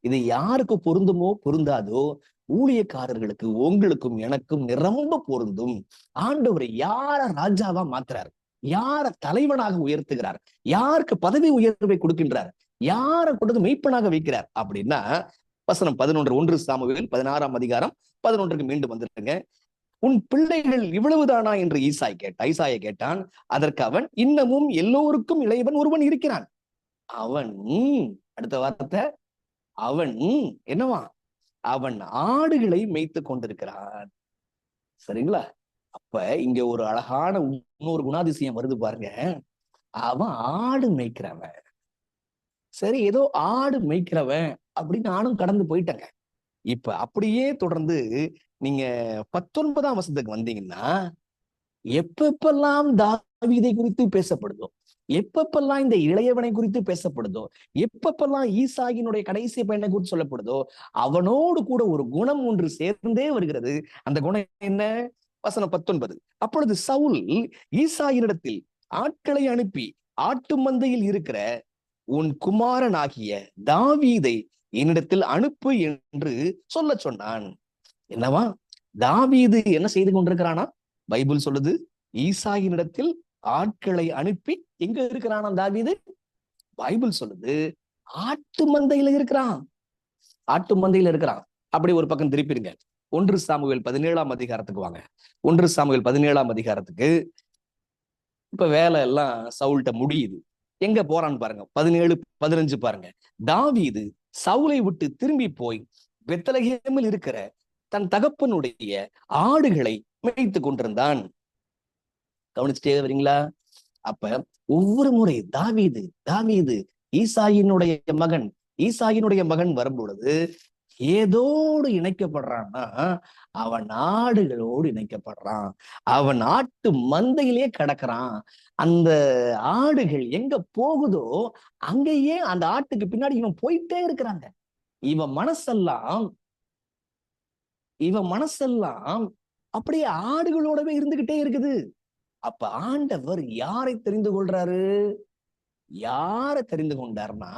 இது யாருக்கு பொருந்துமோ பொருந்தாதோ, ஊழியக்காரர்களுக்கு, உங்களுக்கும் எனக்கும் நிரம்ப பொருந்தும். ஆண்டவர் யார ராஜாவா மாத்துறார், யார தலைவனாக உயர்த்துகிறார், யாருக்கு பதவி உயர்வை கொடுக்கின்றார், யார கொண்டு மெய்ப்பனாக வைக்கிறார் அப்படின்னா, வசனம் 11, 1 சாமுவேல் 16 அதிகாரம் 11க்கு மீண்டும் வந்துருங்க. உன் பிள்ளைகள் இவ்வளவுதானா என்று ஈசாயை கேட்டான். அதற்கு அவன், இன்னமும் எல்லோருக்கும் இளையவன் ஒருவன் இருக்கிறான். அவன், அடுத்த வார்த்தை, அவன் என்னவா? அவன் ஆடுகளை மேய்த்து கொண்டிருக்கிறான். சரிங்களா? அப்ப இங்க ஒரு அழகான இன்னொரு குணாதிசயம் வருது பாருங்க. அவன் ஆடு மேய்க்கிறவன். சரி, ஏதோ ஆடு மேய்க்கிறவன் அப்படின்னு நானும் கடந்து போயிட்டேங்க. இப்ப அப்படியே தொடர்ந்து நீங்க 19ஆம் வசனத்துக்கு வந்தீங்கன்னா, எப்பெல்லாம் தாவீதை குறித்து பேசப்படுதோ, எப்பெல்லாம் இந்த இளையவனை குறித்து பேசப்படுதோ, எப்பெல்லாம் ஈசாயினுடைய கடைசி பையனை குறித்து சொல்லப்படுதோ, அவனோடு கூட ஒரு குணம் ஒன்று சேர்ந்தே வருகிறது. அந்த குணம் என்ன? வசனம் 19. அப்பொழுது சவுல் ஈசாயினிடத்தில் ஆட்களை அனுப்பி, ஆட்டு மந்தையில் இருக்கிற உன் குமாரனாகிய தாவீதை என்னிடத்தில் அனுப்பு என்று சொல்ல சொன்னான். என்னவா? தாவீது என்ன செய்து கொண்டிருக்கிறானா? பைபிள் சொல்லுது, ஈசாயினிடத்தில் ஆட்களை அனுப்பி எங்க இருக்கிறானா தாவீது? பைபிள் சொல்லுது ஆட்டு மந்தையில இருக்கிறான். ஆட்டு மந்தையில இருக்கிறான். அப்படி ஒரு பக்கம் திருப்பிடுங்க. 1 சாமுவேல் 17ஆம் அதிகாரத்துக்கு வாங்க. 1 சாமுவேல் 17ஆம் அதிகாரத்துக்கு. இப்ப வேலை எல்லாம் சவுல்ட்ட முடியுது. எங்க போறான்னு பாருங்க. 17-15 பாருங்க. தாவீது சவுலை விட்டு திரும்பி போய் பெத்லகேமில் இருக்கிற தன் தகப்பனுடைய ஆடுகளை மேய்த்து கொண்டிருந்தான். கவனிச்சுட்டே வரீங்களா? அப்ப ஒவ்வொரு முறை தாவீது தாவீது ஈசாயினுடைய மகன் வரும் பொழுது ஏதோடு இணைக்கப்படுறான்னா அவன் ஆடுகளோடு இணைக்கப்படுறான். அவன் ஆட்டு மந்தையிலே கிடக்குறான். அந்த ஆடுகள் எங்க போகுதோ அங்கேயே அந்த ஆட்டுக்கு பின்னாடி இவன் போயிட்டே இருக்கிறாங்க. இவன் மனசெல்லாம் அப்படியே ஆடுகளோடவே இருந்துகிட்டே இருக்குது. அப்ப ஆண்டவர் யாரை தெரிந்து கொள்றாரு? யாரை தெரிந்து கொண்டாருன்னா,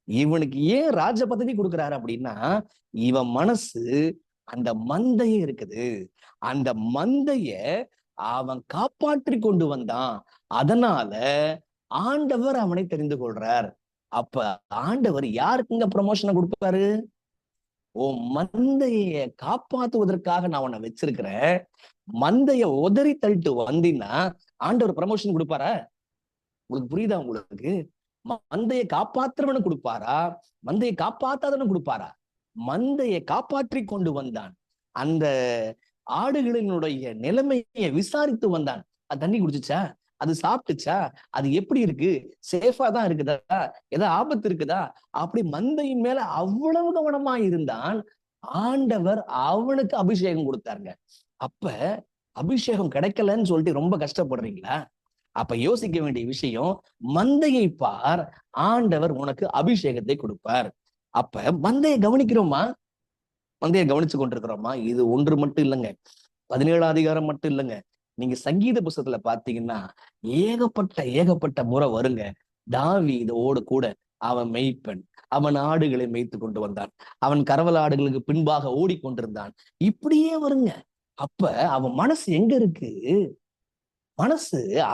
இவனுக்கு ஏன் ராஜ பதவி கொடுக்கிறாரு அப்படின்னா, இவன் மனசு அந்த மந்தைய இருக்குது. அந்த மந்தைய அவன் காப்பாற்றி கொண்டு வந்தான். அதனால ஆண்டவர் அவனை தெரிந்து கொள்றார். அப்ப ஆண்டவர் யாருக்குங்க ப்ரமோஷனை கொடுப்பாரு? உன் மந்தைய காப்பாத்துவதற்காக நான் உன்னை வச்சிருக்கிறேன். மந்தைய உதறி தள்ளிட்டு வந்தீங்கன்னா ஆண்டவர் ப்ரமோஷன் கொடுப்பாரா? உங்களுக்கு புரியுதா? உங்களுக்கு மந்தையை காப்பாற்றுறவனு கொடுப்பாரா? மந்தையை காப்பாத்தாதவனு கொடுப்பாரா? மந்தையை காப்பாற்றி கொண்டு வந்தான். அந்த ஆடுகளினுடைய நிலைமையை விசாரித்து வந்தான். அது தண்ணி குடிச்சுச்சா? அது சாப்பிட்டுச்சா? அது எப்படி இருக்கு? சேஃபா தான் இருக்குதா? ஏதாவது ஆபத்து இருக்குதா? அப்படி மந்தையின் மேல அவ்வளவு கவனமா இருந்தான். ஆண்டவர் அவனுக்கு அபிஷேகம் கொடுத்தாருங்க. அப்ப அபிஷேகம் கிடைக்கலன்னு சொல்லிட்டு ரொம்ப கஷ்டப்படுறீங்களா? அப்ப யோசிக்க வேண்டிய விஷயம், மந்தையை பார், ஆண்டவர் உனக்கு அபிஷேகத்தை கொடுப்பார். அப்ப மந்தையை கவனிக்கிறோமா? மந்தையை கவனிச்சு கொண்டிருக்கிறோமா? இது ஒன்று மட்டும் இல்லைங்க, 17ஆம் அதிகாரம் மட்டும் இல்லைங்க. நீங்க சங்கீத புஸ்தகத்துல பாத்தீங்கன்னா ஏகப்பட்ட முறை வருங்க. தாவீதோடு கூட அவன் மெய்ப்பெண், அவன் ஆடுகளை மேய்த்து கொண்டு வந்தான், அவன் கறவல் ஆடுகளுக்கு பின்பாக ஓடிக்கொண்டிருந்தான். இப்படியே வருங்க. அப்ப அவன் மனசு எங்க இருக்கு?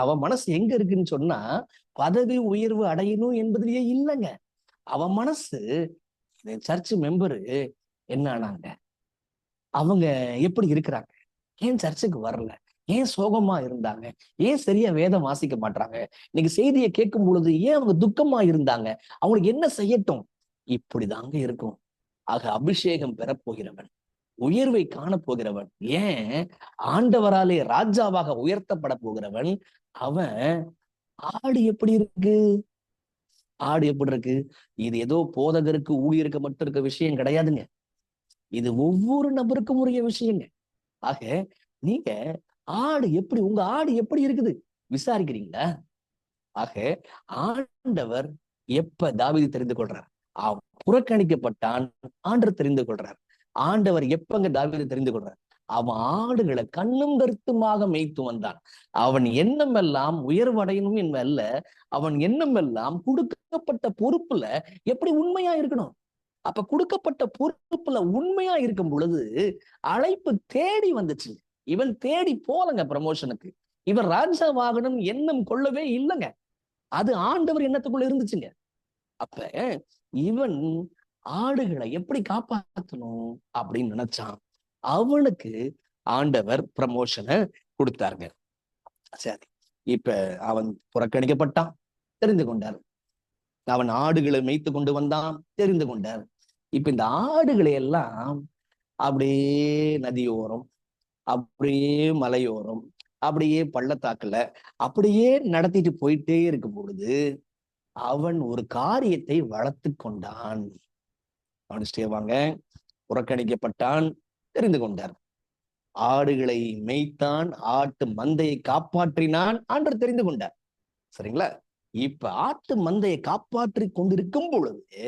அவன் மனசு எங்க இருக்குன்னு சொன்னா, பதவி உயர்வு அடையணும் என்பதிலேயே இல்லைங்க. அவன் மனசு சர்ச் மெம்பரு என்ன ஆனாங்க, அவங்க எப்படி இருக்கிறாங்க, ஏன் சர்ச்சுக்கு வரல, ஏன் சோகமா இருந்தாங்க, ஏன் சரியா வேதம் வாசிக்க மாட்டாங்க, இன்னைக்கு செய்தியை கேட்கும் பொழுது ஏன் அவங்க துக்கமா இருந்தாங்க, அவங்களுக்கு என்ன செய்யட்டும், இப்படிதாங்க இருக்கும். ஆக அபிஷேகம் பெறப்போகிறவன், உயர்வை காணப்போகிறவன், ஏன் ஆண்டவராலே ராஜாவாக உயர்த்தப்பட போகிறவன், அவன் ஆடு எப்படி இருக்கு? ஆடு எப்படி இருக்கு? இது ஏதோ போதகருக்கு ஊழியருக்கு மட்டும் இருக்க விஷயம் கிடையாதுங்க. இது ஒவ்வொரு நபருக்கும் உரிய விஷயங்க. ஆக நீங்க உங்க ஆடு எப்படி இருக்குது விசாரிக்கிறீங்களா? ஆக ஆண்டவர் எப்ப தாவீது தெரிந்து கொள்றார்? அவன் புறக்கணிக்கப்பட்டான், ஆண்டவர் தெரிந்து கொள்றார். ஆண்டவர் எப்பங்க தாவீது தெரிந்து கொள்றார்? அவன் ஆடுகளை கண்ணும் கருத்துமாக மேய்த்து வந்தான். அவன் எண்ணம் எல்லாம் உயர்வடையணும் என்பல்ல, அவன் எண்ணம் எல்லாம் கொடுக்கப்பட்ட பொறுப்புல எப்படி உண்மையா இருக்கணும். அப்ப கொடுக்கப்பட்ட பொறுப்புல உண்மையா இருக்கும் பொழுது அழைப்பு தேடி வந்துச்சு. இவன் தேடி போலங்க ப்ரமோஷனுக்கு. இவன் ராஜாவாகணும் எண்ணம் கொள்ளவே இல்லைங்க. அது ஆண்டவர் எண்ணத்துக்குள்ள இருந்துச்சுங்க. அப்ப இவன் ஆடுகளை எப்படி காப்பாற்றணும் அப்படின்னு நினைச்சான். அவனுக்கு ஆண்டவர் ப்ரமோஷனை கொடுத்தாருங்க. சரி, இப்ப அவன் புறக்கணிக்கப்பட்டான், தெரிந்து கொண்டார். அவன் ஆடுகளை மேய்த்து கொண்டு வந்தான், தெரிந்து கொண்டார். இப்ப இந்த ஆடுகளை எல்லாம் அப்படியே நதியோரம், அப்படியே மலையோரம், அப்படியே பள்ளத்தாக்குல அப்படியே நடத்திட்டு போயிட்டே இருக்கும் பொழுது அவன் ஒரு காரியத்தை வளர்த்து கொண்டான். கவனிச்சிட்டே வாங்க. புறக்கணிக்கப்பட்டான், தெரிந்து கொண்டார். ஆடுகளை மேய்த்தான், ஆட்டு மந்தையை காப்பாற்றினான், ஆண்டவர் தெரிந்து கொண்டார். சரிங்களா? இப்ப ஆட்டு மந்தையை காப்பாற்றி கொண்டிருக்கும் பொழுது,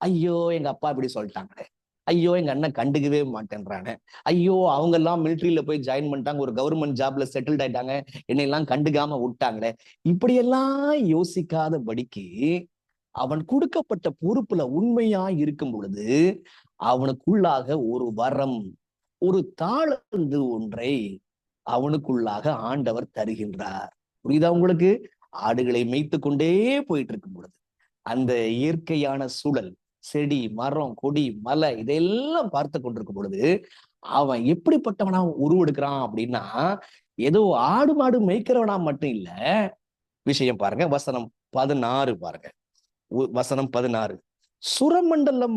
ஐயோ எங்க அப்பா இப்படி சொல்லிட்டாங்களே, ஐயோ எங்க அண்ணன் கண்டுக்கவே மாட்டேன்றானே, ஐயோ அவங்க எல்லாம் மிலிட்ரியில போய் ஜாயின் பண்ணிட்டாங்க, ஒரு கவர்மெண்ட் ஜாப்ல செட்டில்ட் ஆயிட்டாங்க, என்னை எல்லாம் கண்டுக்காம விட்டாங்களே, இப்படியெல்லாம் யோசிக்காதபடிக்கு அவன் கொடுக்கப்பட்ட பொறுப்புல உண்மையா இருக்கும் பொழுது அவனுக்குள்ளாக ஒரு வரம், ஒரு தாளந்து ஒன்றை அவனுக்குள்ளாக ஆண்டவர் தருகின்றார். புரியுதா உங்களுக்கு? ஆடுகளை மேய்த்து கொண்டே போயிட்டு இருக்கும் பொழுது அந்த இயற்கையான சூழல், செடி, மரம், கொடி, மலை இதெல்லாம் பார்த்து கொண்டிருக்கும் பொழுது அவன் எப்படிப்பட்டவனா உருவெடுக்கிறான் அப்படின்னா, ஏதோ ஆடு மாடு மேய்க்கிறவனா மட்டும் இல்ல. விஷயம் பாருங்க, வசனம் 16 பாருங்க. வசனம் 16. சுரமண்டலம்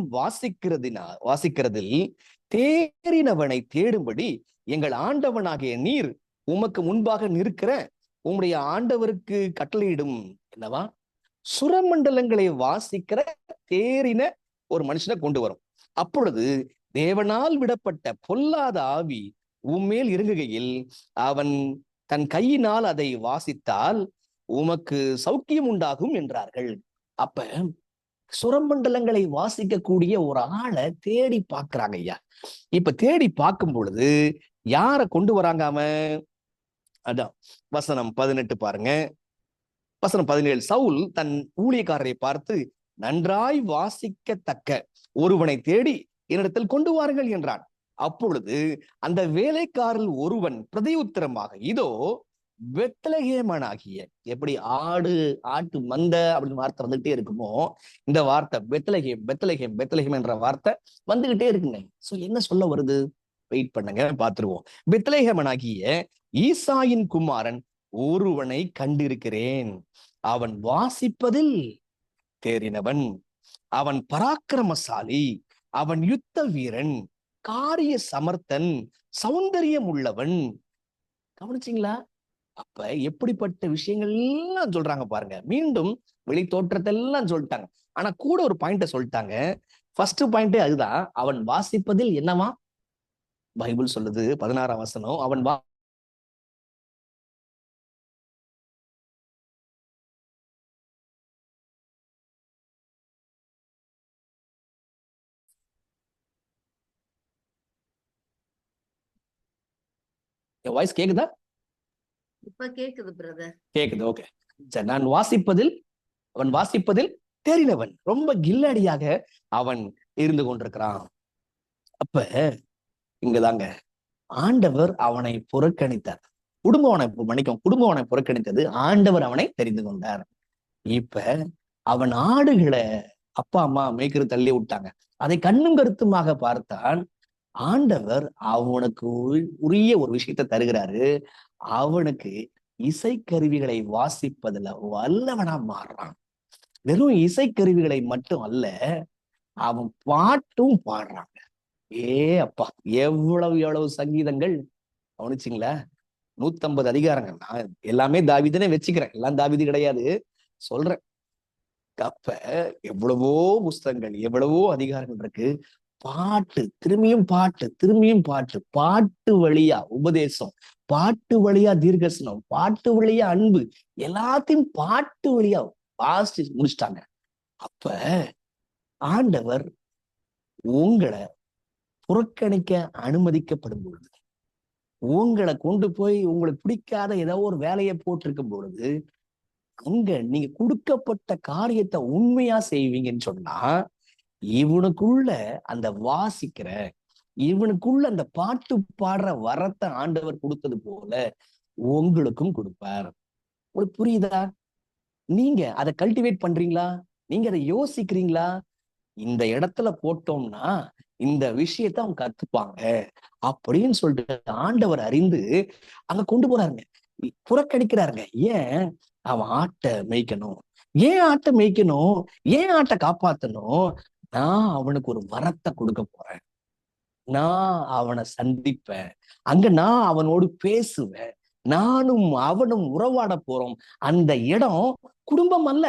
வாசிக்கிறதில் தேறினவனை தேடும்படி எங்கள் ஆண்டவனாகிய நீர் உமக்கு முன்பாக நிற்கிற உம்முடைய ஆண்டவருக்கு கட்டளையிடும். என்னவா? சுரமண்டலங்களை வாசிக்கிற தேறின ஒரு மனுஷனை கொண்டு வரும். அப்பொழுது தேவனால் விடப்பட்ட பொல்லாத ஆவி உம்மேல் இறங்குகையில் அவன் தன் கையினால் அதை வாசித்தால் உமக்கு சௌக்கியம் உண்டாகும் என்றார்கள். அப்ப சுரமண்டலங்களை வாசிக்கக்கூடிய ஒரு ஆளை தேடி பார்க்கிறாங்க ஐயா. இப்ப தேடி பார்க்கும் பொழுது யார கொண்டு வராங்க அவன்? அதான் வசனம் 18 பாருங்க. வசனம் 17. சவுல் தன் ஊழியக்காரரை பார்த்து, நன்றாய் வாசிக்கத்தக்க ஒருவனை தேடி என்னிடத்தில் கொண்டு வாருங்கள் என்றான். அப்பொழுது அந்த வேலைக்காரில் ஒருவன் பிரதியுத்தரமாக, இதோ பெத்லகேமனாகிய, எப்படி ஆட்டு மந்த அப்படின்னு வார்த்தை வந்துகிட்டே இருக்குமோ, இந்த வார்த்தை பெத்லகேம் பெத்லகேம் பெத்லகேம் என்ற வார்த்தை வந்துகிட்டே இருக்குங்க. சோ என்ன சொல்ல வருது? வெயிட் பண்ணுங்க, பார்த்துருவோம். பெத்லகேமனாகிய ஈசாயின் குமாரன் ஒருவனை கண்டிருக்கிறேன். அவன் வாசிப்பதில் தேறினவன், அவன் பராக்கிரமசாலி, அவன் யுத்த வீரன், காரிய சமர்த்தன், சௌந்தரியம் உள்ளவன். கவனிச்சிங்களா? அப்ப எப்படிப்பட்ட விஷயங்கள் எல்லாம் சொல்றாங்க பாருங்க. மீண்டும் வெளி தோற்றத்தை எல்லாம் சொல்லிட்டாங்க. ஆனா கூட ஒரு பாயிண்ட சொல்லிட்டாங்க. ஃபர்ஸ்ட் பாயிண்டே அதுதான். அவன் வாசிப்பதில் என்னவா? பைபிள் சொல்லுது 16ஆம் வசனம், அவன் என் வாய்ஸ் கேக்குதா? இப்ப கேக்குது பிரதர். கேக்குது. ஓகே. சரி, அவன் வாசிப்பதில் தெரிந்தவன், ரொம்ப கில்லாடியாக அவன் இருந்து கொண்டிருக்கிறான். அப்ப இங்கதாங்க ஆண்டவர் அவனை புறக்கணித்தார். குடும்பம் அவனை புறக்கணித்தது, ஆண்டவர் அவனை தெரிந்து கொண்டார். இப்ப அவன் ஆடுகளை அப்பா அம்மா மேய்க்கிறது தள்ளி விட்டாங்க. அதை கண்ணும் கருத்துமாக பார்த்தான். ஆண்டவர் அவனுக்கு உரிய ஒரு விஷயத்தை தருகிறாரு. அவனுக்கு இசைக்கருவிகளை வாசிப்பதுல வல்லவனா மாறுறான். வெறும் இசைக்கருவிகளை மட்டும் அல்ல, அவன் பாட்டும் பாடுறாங்க. அப்பா, எவ்வளவு சங்கீதங்கள்! கவனிச்சிங்களா? 150 அதிகாரங்கள். நான் எல்லாமே தாவீதுனே வச்சுக்கிறேன், எல்லாம் தாவீது கிடையாது சொல்றேன். அப்ப எவ்வளவோ புஸ்தகங்கள், எவ்வளவோ அதிகாரங்கள் இருக்கு. பாட்டு, திரும்பியும் பாட்டு, பாட்டு வழியா உபதேசம், பாட்டு வழியா தீர்க்கசனம், பாட்டு வழியா அன்பு, எல்லாத்தையும் பாட்டு வழியா வாசிச்சு முடிச்சிட்டாங்க. அப்ப ஆண்டவர் உங்களை புறக்கணிக்க அனுமதிக்கப்படும் பொழுது, உங்களை கொண்டு போய் உங்களுக்கு பிடிக்காத ஏதோ ஒரு வேலையை போட்டிருக்கும் பொழுது, அங்க நீங்க கொடுக்கப்பட்ட காரியத்தை உண்மையா செய்வீங்கன்னு சொன்னா, இவனுக்குள்ள அந்த வாசிக்கிற, இவனுக்குள்ள அந்த பாட்டு பாடுற வரத்தை ஆண்டவர் கொடுத்தது போல உங்களுக்கும் கொடுப்பார். உங்களுக்கு புரியுதா? நீங்க அதை கல்டிவேட் பண்றீங்களா? நீங்க அதை யோசிக்கிறீங்களா? இந்த இடத்துல போட்டோம்னா இந்த விஷயத்த அவங்க கத்துப்பாங்க அப்படின்னு சொல்லிட்டு ஆண்டவர் அறிந்து அங்க கொண்டு போறாருங்க. புறக்கணிக்கிறாருங்க. ஏன்? அவன் ஆட்டை மேய்க்கணும். ஏன் ஆட்டை மேய்க்கணும்? ஏன் ஆட்டை காப்பாத்தணும்? நான் அவனுக்கு ஒரு வரத்தை கொடுக்க போறேன். நான் அவனை சந்திப்பேன். அங்க நான் அவனோடு பேசுவேன். நானும் அவனும் உறவாட போறோம். அந்த இடம் குடும்பம் அல்ல,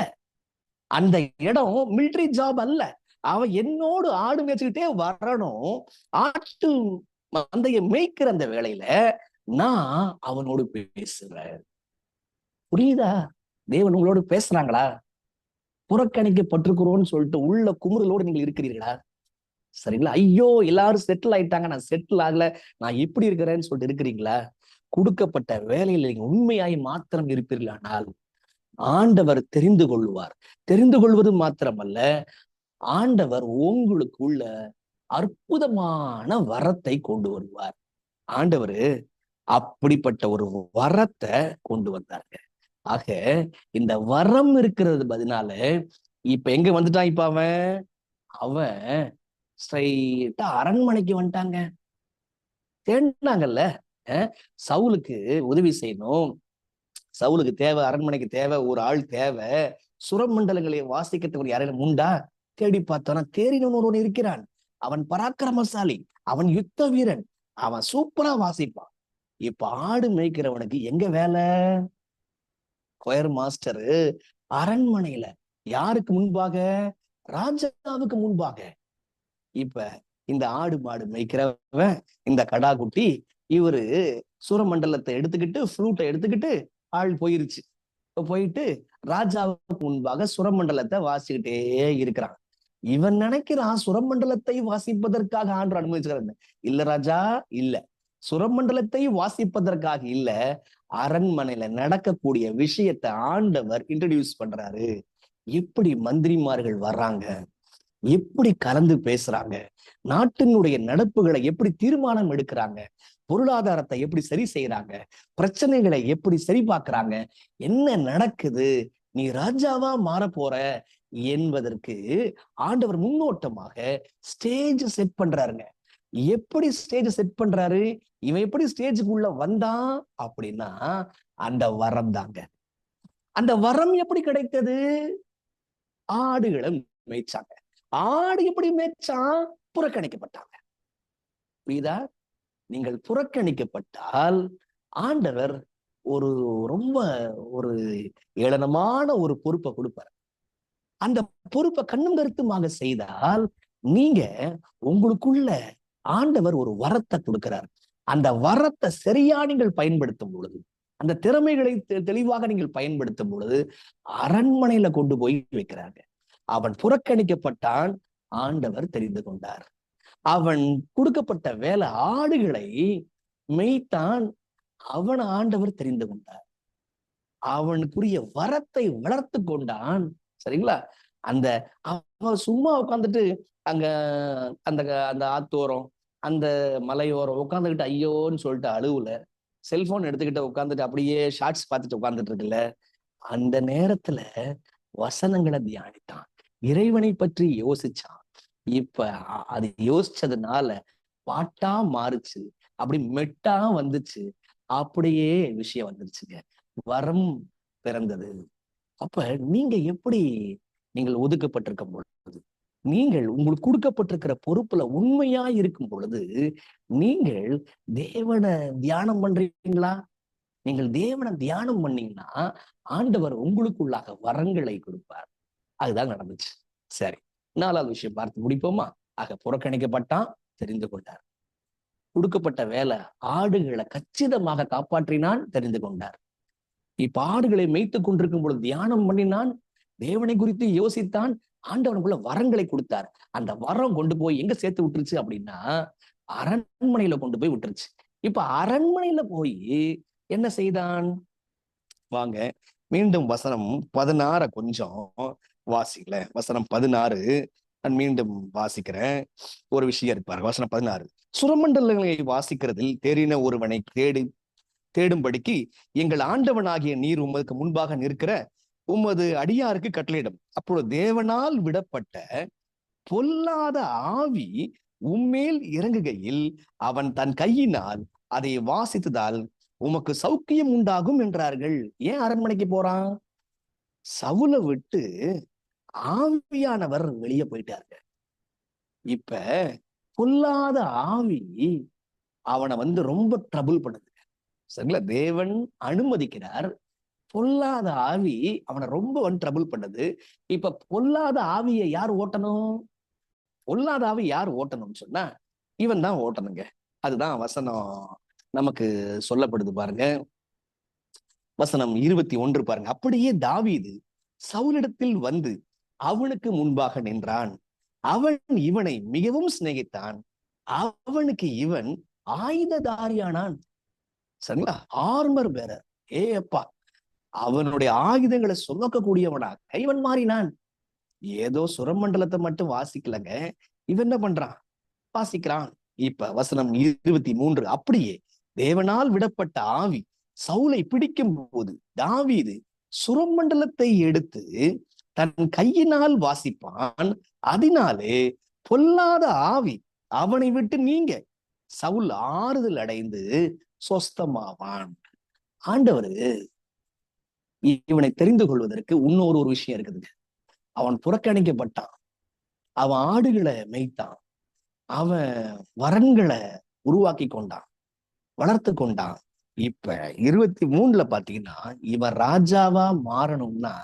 அந்த இடம் மிலிட்டரி ஜாப் அல்ல. அவன் என்னோடு ஆடு மேய்ச்சிக்கிட்டே வரணும். ஆட்டு மந்தைய மேய்க்கிற அந்த வேளையில நான் அவனோடு பேசுறேன். புரியுதா? தேவன் உங்களோடு பேசுறாங்களா? புறக்கணிக்கப்பட்டிருக்கிறோம்னு சொல்லிட்டு உள்ள குமுறலோடு நீங்கள் இருக்கிறீர்களா? சரிங்களா? ஐயோ, எல்லாரும் செட்டில் ஆயிட்டாங்க, நான் செட்டில் ஆகல, நான் இப்படி இருக்கிறேன்னு சொல்லிட்டு இருக்கிறீங்களா? கொடுக்கப்பட்ட வேலையில நீங்க உண்மையாய் மாத்திரம் இருப்பீர்களானால் ஆண்டவர் தெரிந்து கொள்வார். தெரிந்து கொள்வது மாத்திரமல்ல, ஆண்டவர் உங்களுக்குள்ள அற்புதமான வரத்தை கொண்டு வருவார். ஆண்டவர் அப்படிப்பட்ட ஒரு வரத்தை கொண்டு வந்தாருங்க. ஆக இந்த வரம் இருக்கிறது பதினால இப்ப எங்க வந்துட்டான்? இப்ப அவன் ஸ்ட்ரைட்டா அரண்மனைக்கு வந்துட்டாங்க. தேடினாங்கல்ல, சவுலுக்கு உதவி செய்யணும், சவுலுக்கு தேவை, அரண்மனைக்கு தேவை, ஒரு ஆள் தேவை, சுரமண்டலங்களை வாசிக்கிறதுக்கு யாரையும் உண்டா? தேடி பார்த்தோன்னா தேறினவன் ஒருவன் இருக்கிறான். அவன் பராக்கிரமசாலி, அவன் யுத்த வீரன், அவன் சூப்பரா வாசிப்பான். இப்ப ஆடு மேய்க்கிறவனுக்கு எங்க வேலை? கொயர் மாஸ்டரு அரண்மனையில யாருக்கு முன்பாக? ராஜாவுக்கு முன்பாக. இப்ப இந்த ஆடு மாடு மேய்க்கிறவன், இந்த கடா குட்டி, இவரு சுரமண்டலத்தை எடுத்துக்கிட்டு ஃப்ளூட்டை எடுத்துக்கிட்டு ஆள் போயிருச்சு. போயிட்டு ராஜாவுக்கு முன்பாக சுரமண்டலத்தை வாசிக்கிட்டே இருக்கிறான். இவன் நினைக்கிறான் சுரமண்டலத்தை வாசிப்பதற்காக ஆண்டு அனுமதிச்சுக்கிறான். இல்ல ராஜா, இல்ல, சுரமண்டலத்தை வாசிப்பதற்காக இல்ல, அரண்மனையில நடக்கக்கூடிய விஷயத்தை ஆண்டவர் இன்ட்ரடியூஸ் பண்றாரு. எப்படி மந்திரிமார்கள் வர்றாங்க, எப்படி கலந்து பேசுறாங்க, நாட்டினுடைய நடப்புகளை எப்படி தீர்மானம் எடுக்கிறாங்க, பொருளாதாரத்தை எப்படி சரி செய்யறாங்க, பிரச்சனைகளை எப்படி சரி பார்க்கறாங்க, என்ன நடக்குது, நீ ராஜாவா மாற போற என்பதற்கு ஆண்டவர் முன்னோட்டமாக ஸ்டேஜ் செட் பண்றாருங்க. எப்படி ஸ்டேஜ் செட் பண்றாரு? இவன் எப்படி ஸ்டேஜுக்குள்ள வந்தான் அப்படின்னா அந்த வரம் தாங்க. அந்த வரம் எப்படி கிடைத்தது? ஆடுகளை மேய்ச்சாங்க. ஆடு எப்படி மேய்ச்சான்? புறக்கணிக்கப்பட்டாங்க. புரியுதா? நீங்கள் புறக்கணிக்கப்பட்டால் ஆண்டவர் ஒரு ரொம்ப ஒரு ஏளனமான ஒரு பொறுப்பை கொடுப்பார். அந்த பொறுப்பை கண்ணும் கருத்துமாக செய்தால் நீங்க உங்களுக்குள்ள ஆண்டவர் ஒரு வரத்தை கொடுக்கிறார். அந்த வரத்தை சரியா நீங்கள் பயன்படுத்தும் பொழுது, அந்த திறமைகளை தெளிவாக நீங்கள் பயன்படுத்தும் பொழுது அரண்மனையில கொண்டு போய் வைக்கிறாங்க. அவன் புறக்கணிக்கப்பட்டான், ஆண்டவர் தெரிந்து கொண்டார். அவன் கொடுக்கப்பட்ட வேலை ஆடுகளை மேய்த்தான், அவன் ஆண்டவர் தெரிந்து கொண்டார். அவனுக்குரிய வரத்தை வளர்த்து கொண்டான். சரிங்களா? அந்த அவன் சும்மா உட்காந்துட்டு அங்க அந்த அந்த ஆத்தோரம், அந்த மலையோரம் உட்காந்துக்கிட்டு ஐயோன்னு சொல்லிட்டு அழுவுல, செல்போன் எடுத்துக்கிட்டு உட்காந்துட்டு அப்படியே ஷார்ட்ஸ் பார்த்துட்டு உட்காந்துட்டு இருக்குல்ல, அந்த நேரத்துல வசனங்களை தியானித்தான், இறைவனை பற்றி யோசிச்சான். இப்ப அது யோசிச்சதுனால பாட்டா மாறுச்சு, அப்படி மெட்டா வந்துச்சு, அப்படியே விஷயம் வந்துருச்சுங்க, வரம் பிறந்தது. அப்ப நீங்க எப்படி நீங்கள் ஒதுக்கப்பட்டிருக்கும் பொழுது, நீங்கள் உங்களுக்கு கொடுக்கப்பட்டிருக்கிற பொறுப்புல உண்மையா இருக்கும் பொழுது நீங்கள் தேவனை தியானம் பண்றீங்களா? நீங்கள் தேவனை தியானம் பண்ணீங்கன்னா ஆண்டவர் உங்களுக்குள்ளாக வரங்களை கொடுப்பார். அதுதான் நடந்துச்சு. சரி, 4வது விஷயம் பார்த்து முடிப்போமா? ஆக புறக்கணிக்கப்பட்டான், தெரிந்து கொண்டார். கொடுக்கப்பட்ட வேலை ஆடுகளை கச்சிதமாக காப்பாற்றினான், தெரிந்து கொண்டார். இப்ப ஆடுகளை மேய்த்து கொண்டிருக்கும் பொழுது தியானம் பண்ணினான், தேவனை குறித்து யோசித்தான், ஆண்டவனுக்குள்ள வரங்களை கொடுத்தார். அந்த வரம் கொண்டு போய் எங்க சேர்த்து விட்டுருச்சு அப்படின்னா அரண்மனையில கொண்டு போய் விட்டுருச்சு. இப்ப அரண்மனையில போய் என்ன செய்தான்? வாங்க மீண்டும் வசனம் 16 கொஞ்சம் வாசிக்கல. வசனம் 16 நான் மீண்டும் வாசிக்கிறேன். ஒரு விஷயம் இருப்பாரு. வசனம் 16, சுரமண்டலங்களை வாசிக்கிறதில் தேறின ஒருவனை தேடும்படிக்கு எங்கள் ஆண்டவனாகிய நீர் உமக்கு முன்பாக நிற்கிற உமது அடியாருக்கு கட்டளையிடும். அப்பொழுது தேவனால் விடப்பட்ட பொல்லாத ஆவி உம்மேல் இறங்குகையில் அவன் தன் கையினால் அதை வாசித்ததால் உமக்கு சௌக்கியம் உண்டாகும் என்றார்கள். ஏன் அரண்மனைக்கு போறான்? சவுலை விட்டு ஆவியானவர் வெளியே போயிட்டாருங்க. இப்ப பொல்லாத ஆவி அவனை ரொம்ப ட்ரபுள் பண்ணுது. சரிங்களா? தேவன் அனுமதிக்கிறார், பொல்லாத ஆவி அவனை ரொம்ப ட்ரபுள் பண்ணுது. இப்ப பொல்லாத ஆவியை யார் ஓட்டணும்? பொல்லாத ஆவி யார் ஓட்டணும்னு சொன்னா இவன் தான் ஓட்டணுங்க. அதுதான் வசனம் நமக்கு சொல்லப்படுது பாருங்க. வசனம் 21 பாருங்க. அப்படியே தாவீது சவுலிடத்தில் வந்து அவனுக்கு முன்பாக நின்றான். அவன் இவனை மிகவும் சிநேகித்தான். அவனுக்கு இவன் ஆயுததாரியானான். சரிங்களா? ஆர்மர் பேரர். ஏ அப்பா, அவனுடைய ஆயுதங்களை சுமக்கக்கூடியவனா கைவன் மாறினான். ஏதோ சுரமண்டலத்தை மட்டும் வாசிக்கலங்க, இவன் என்ன பண்றான்? வாசிக்கிறான். இப்ப வசனம் 23, அப்படியே தேவனால் விடப்பட்ட ஆவி சவுலை பிடிக்கும் போது தாவீது சுரமண்டலத்தை எடுத்து தன் கையினால் வாசிப்பான், அதனாலே பொல்லாத ஆவி அவனை விட்டு நீங்க சவுல் ஆறுதல் அடைந்து சொஸ்தமாவான். ஆண்டவர் இவனை தெரிந்து கொள்வதற்கு இன்னொரு ஒரு விஷயம் இருக்குதுங்க. அவன் புறக்கணிக்கப்பட்டான், அவன் ஆடுகளை மேய்த்தான், அவன் வரன்களை உருவாக்கி கொண்டான், வளர்த்து கொண்டான். இப்ப 23 பாத்தீங்கன்னா, இவன் ராஜாவா மாறணும்னா